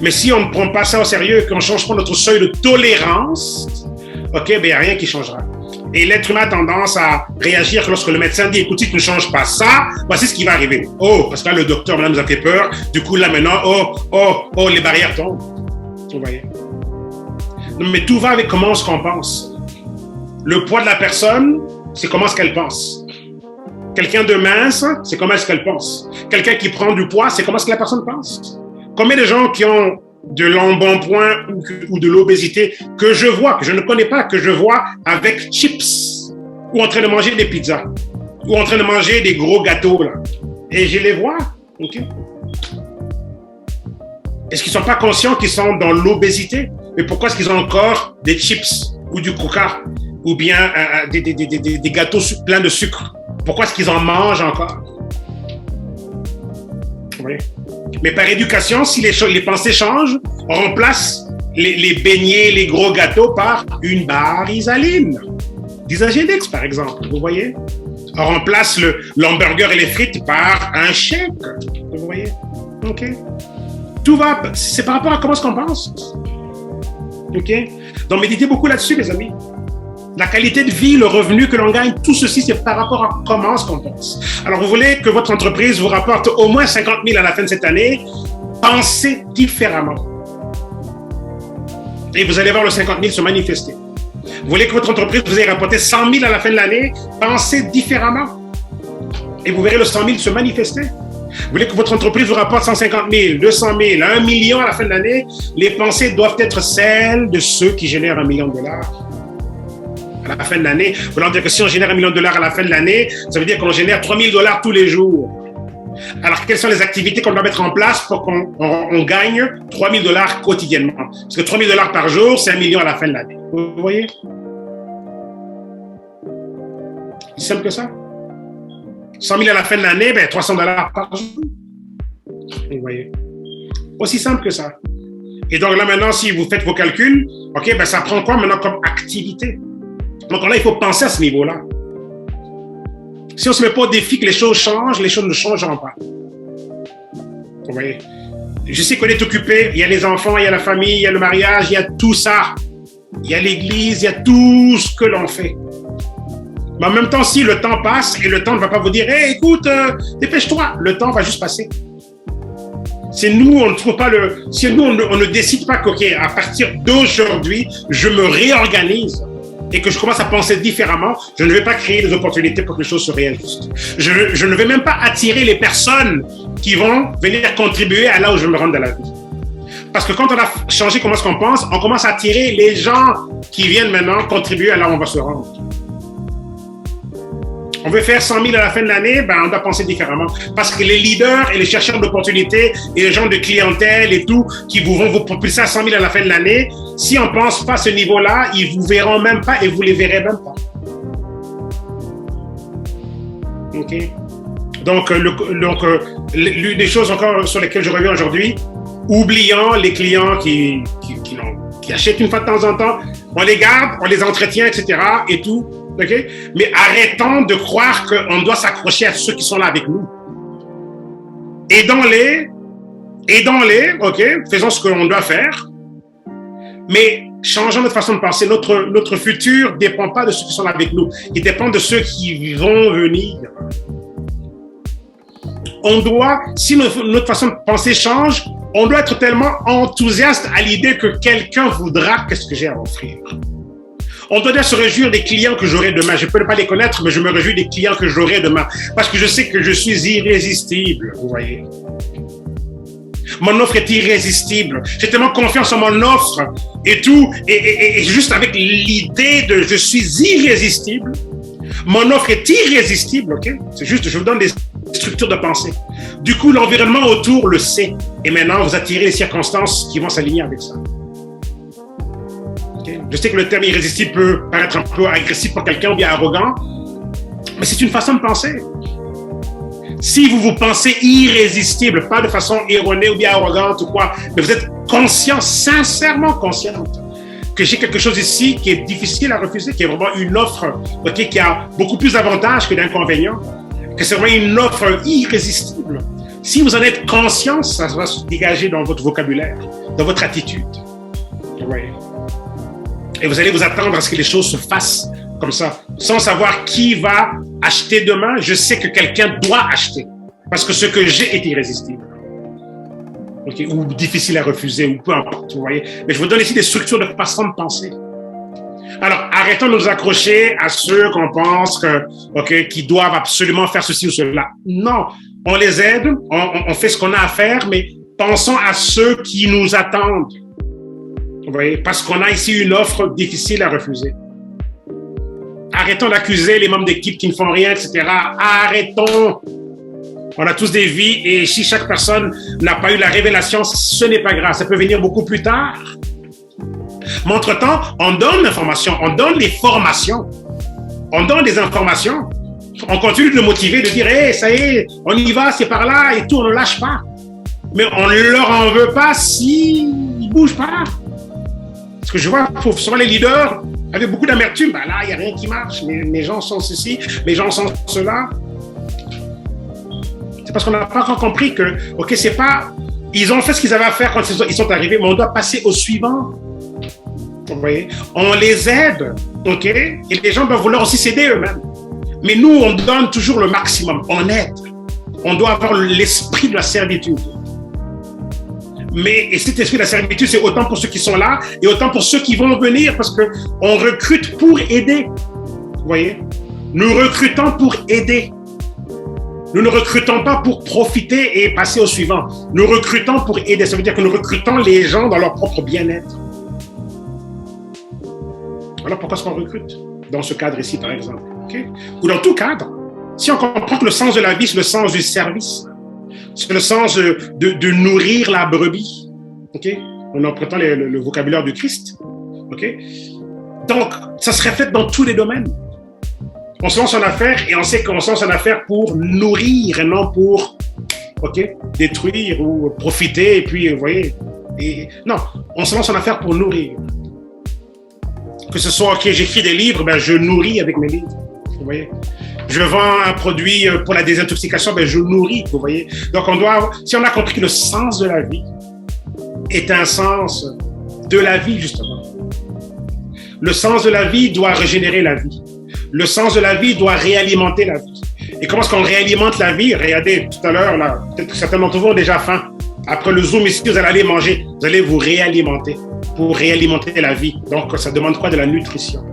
A: Mais si on ne prend pas ça au sérieux et qu'on ne change pas notre seuil de tolérance, OK, ben il n'y a rien qui changera. Et l'être humain a tendance à réagir lorsque le médecin dit, écoute, si tu ne changes pas ça, voici ce qui va arriver. Oh, parce que là, le docteur, madame, nous a fait peur. Du coup, là, maintenant, les barrières tombent. Vous voyez? Non, mais tout va avec comment est-ce qu'on pense. Le poids de la personne, c'est comment est-ce qu'elle pense. Quelqu'un de mince, c'est comment est-ce qu'elle pense. Quelqu'un qui prend du poids, c'est comment est-ce que la personne pense. Combien de gens qui ont de l'embonpoint ou de l'obésité que je vois, que je ne connais pas, que je vois avec chips, ou en train de manger des pizzas, ou en train de manger des gros gâteaux, là. Et je les vois, ok? Est-ce qu'ils ne sont pas conscients qu'ils sont dans l'obésité? Mais pourquoi est-ce qu'ils ont encore des chips, ou du coca, ou bien des gâteaux pleins de sucre? Pourquoi est-ce qu'ils en mangent encore? Oui. Mais par éducation, si les pensées changent, on remplace les beignets, les gros gâteaux par une barre Isaline. D'Isagénix, par exemple, vous voyez? On remplace l'hamburger et les frites par un shake, vous voyez? OK. Tout va, c'est par rapport à comment est-ce qu'on pense. OK? Donc, méditez beaucoup là-dessus, les amis. La qualité de vie, le revenu que l'on gagne, tout ceci, c'est par rapport à comment est-ce qu'on pense. Alors, vous voulez que votre entreprise vous rapporte au moins 50 000 à la fin de cette année, pensez différemment. Et vous allez voir le 50 000 se manifester. Vous voulez que votre entreprise vous ait rapporté 100 000 à la fin de l'année, pensez différemment. Et vous verrez le 100 000 se manifester. Vous voulez que votre entreprise vous rapporte 150 000, 200 000, 1 million à la fin de l'année, les pensées doivent être celles de ceux qui génèrent $1 million. À la fin de l'année, voulant dire que si on génère $1 million à la fin de l'année, ça veut dire qu'on génère $3 000 tous les jours. Alors, quelles sont les activités qu'on doit mettre en place pour qu'on gagne $3 000 quotidiennement? Parce que $3 000 par jour, c'est $1 million à la fin de l'année. Vous voyez? C'est simple que ça. 100 000 à la fin de l'année, ben $300 par jour. Vous voyez? Aussi simple que ça. Et donc là, maintenant, si vous faites vos calculs, OK, ben ça prend quoi maintenant comme activité? Donc là, il faut penser à ce niveau-là. Si on ne se met pas au défi que les choses changent, les choses ne changeront pas. Vous voyez? Je sais qu'on est occupé, il y a les enfants, il y a la famille, il y a le mariage, il y a tout ça. Il y a l'église, il y a tout ce que l'on fait. Mais en même temps, si le temps passe et le temps ne va pas vous dire, hey, écoute, dépêche-toi, le temps va juste passer. Si nous, on ne trouve pas si nous, on ne décide pas qu'à partir d'aujourd'hui, je me réorganise et que je commence à penser différemment, je ne vais pas créer des opportunités pour que les choses se réajustent. Je ne vais même pas attirer les personnes qui vont venir contribuer à là où je me rends dans la vie. Parce que quand on a changé comment est-ce qu'on pense, on commence à attirer les gens qui viennent maintenant contribuer à là où on va se rendre. On veut faire 100 000 à la fin de l'année, ben on doit penser différemment. Parce que les leaders et les chercheurs d'opportunités et les gens de clientèle et tout, qui vont vous propulser à 100 000 à la fin de l'année, si on ne pense pas à ce niveau-là, ils ne vous verront même pas et vous ne les verrez même pas. OK? Donc, l'une des choses encore sur lesquelles je reviens aujourd'hui, oubliant les clients qui achètent une fois de temps en temps, on les garde, on les entretient, etc. et tout. Okay? Mais arrêtons de croire qu'on doit s'accrocher à ceux qui sont là avec nous. Aidons-les, OK? Faisons ce qu'on doit faire, mais changeons notre façon de penser. Notre futur ne dépend pas de ceux qui sont là avec nous. Il dépend de ceux qui vont venir. On doit, si notre façon de penser change, on doit être tellement enthousiaste à l'idée que quelqu'un voudra qu'est-ce que j'ai à offrir. On doit se réjouir des clients que j'aurai demain. Je ne peux pas les connaître, mais je me réjouis des clients que j'aurai demain. Parce que je sais que je suis irrésistible, vous voyez. Mon offre est irrésistible. J'ai tellement confiance en mon offre et tout. Et juste avec l'idée de je suis irrésistible, mon offre est irrésistible, OK? C'est juste, je vous donne des structures de pensée. Du coup, l'environnement autour le sait. Et maintenant, vous attirez les circonstances qui vont s'aligner avec ça. Okay. Je sais que le terme irrésistible peut paraître un peu agressif pour quelqu'un ou bien arrogant, mais c'est une façon de penser. Si vous pensez irrésistible, pas de façon erronée ou bien arrogante ou quoi, mais vous êtes conscient, sincèrement consciente, que j'ai quelque chose ici qui est difficile à refuser, qui est vraiment une offre qui a beaucoup plus d'avantages que d'inconvénients, que c'est vraiment une offre irrésistible. Si vous en êtes conscient, ça va se dégager dans votre vocabulaire, dans votre attitude. Oui. Et vous allez vous attendre à ce que les choses se fassent comme ça, sans savoir qui va acheter demain. Je sais que quelqu'un doit acheter, parce que ce que j'ai est irrésistible. Okay. Ou difficile à refuser, ou peu importe, vous voyez. Mais je vous donne ici des structures de façon de penser. Alors, arrêtons de nous accrocher à ceux qu'on pense que, qui doivent absolument faire ceci ou cela. Non, on les aide, on fait ce qu'on a à faire, mais pensons à ceux qui nous attendent. Vous voyez, parce qu'on a ici une offre difficile à refuser. Arrêtons d'accuser les membres d'équipe qui ne font rien, etc. Arrêtons. On a tous des vies et si chaque personne n'a pas eu la révélation, ce n'est pas grave. Ça peut venir beaucoup plus tard. Mais entre-temps, on donne l'information, on donne les formations, on donne des informations. On continue de le motiver, de dire, hey, ça y est, on y va, c'est par là et tout, on ne lâche pas. Mais on ne leur en veut pas s'ils ne bougent pas. Parce que je vois souvent les leaders avec beaucoup d'amertume, ben là, il n'y a rien qui marche, mes gens sont ceci, mes gens sont cela. C'est parce qu'on n'a pas encore compris que, ok, c'est pas, ils ont fait ce qu'ils avaient à faire quand ils sont arrivés, mais on doit passer au suivant. Vous voyez, on les aide, ok, et les gens doivent vouloir aussi s'aider eux-mêmes. Mais nous, on donne toujours le maximum, on aide. On doit avoir l'esprit de la servitude. Et cet esprit de la servitude, c'est autant pour ceux qui sont là et autant pour ceux qui vont venir, parce qu'on recrute pour aider. Vous voyez, nous recrutons pour aider. Nous ne recrutons pas pour profiter et passer au suivant. Nous recrutons pour aider. Ça veut dire que nous recrutons les gens dans leur propre bien-être. Voilà pourquoi est-ce qu'on recrute dans ce cadre ici, par exemple. Okay? Ou dans tout cadre. Si on comprend que le sens de la vie, c'est le sens du service. C'est le sens de nourrir la brebis. Okay? En empruntant le vocabulaire du Christ. Okay? Donc, ça se reflète dans tous les domaines. On se lance en affaires et on sait qu'on se lance en affaires pour nourrir et non pour détruire ou profiter. Et puis, vous voyez, non, on se lance en affaires pour nourrir. Que ce soit, j'écris des livres, ben, je nourris avec mes livres. Vous voyez, je vends un produit pour la désintoxication, ben, je nourris. Vous voyez, donc si on a compris que le sens de la vie est un sens de la vie, justement. Le sens de la vie doit régénérer la vie. Le sens de la vie doit réalimenter la vie. Et comment est-ce qu'on réalimente la vie? Regardez, tout à l'heure, là, peut-être que certains d'entre vous ont déjà faim. Après le Zoom ici, vous allez aller manger. Vous allez vous réalimenter pour réalimenter la vie. Donc, ça demande quoi? De la nutrition.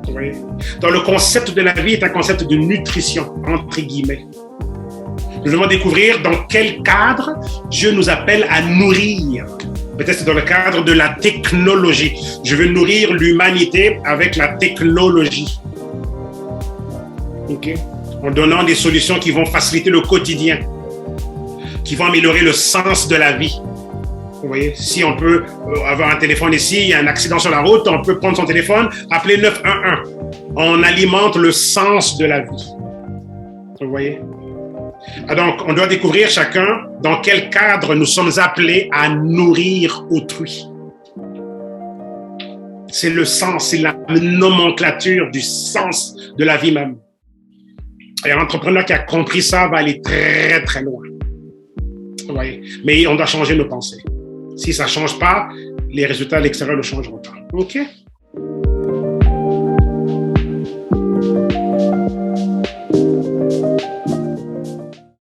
A: Vous voyez? Donc, le concept de la vie est un concept de nutrition, entre guillemets. Nous devons découvrir dans quel cadre Dieu nous appelle à nourrir. Peut-être c'est dans le cadre de la technologie. Je veux nourrir l'humanité avec la technologie. OK? En donnant des solutions qui vont faciliter le quotidien, qui vont améliorer le sens de la vie. Vous voyez, si on peut avoir un téléphone ici, il y a un accident sur la route, on peut prendre son téléphone, appeler 911. On alimente le sens de la vie. Vous voyez? Donc, on doit découvrir chacun dans quel cadre nous sommes appelés à nourrir autrui. C'est le sens, c'est la nomenclature du sens de la vie même. Et un entrepreneur qui a compris ça va aller très, très loin. Vous voyez? Mais on doit changer nos pensées. Si ça ne change pas, les résultats à l'extérieur ne changeront pas. OK?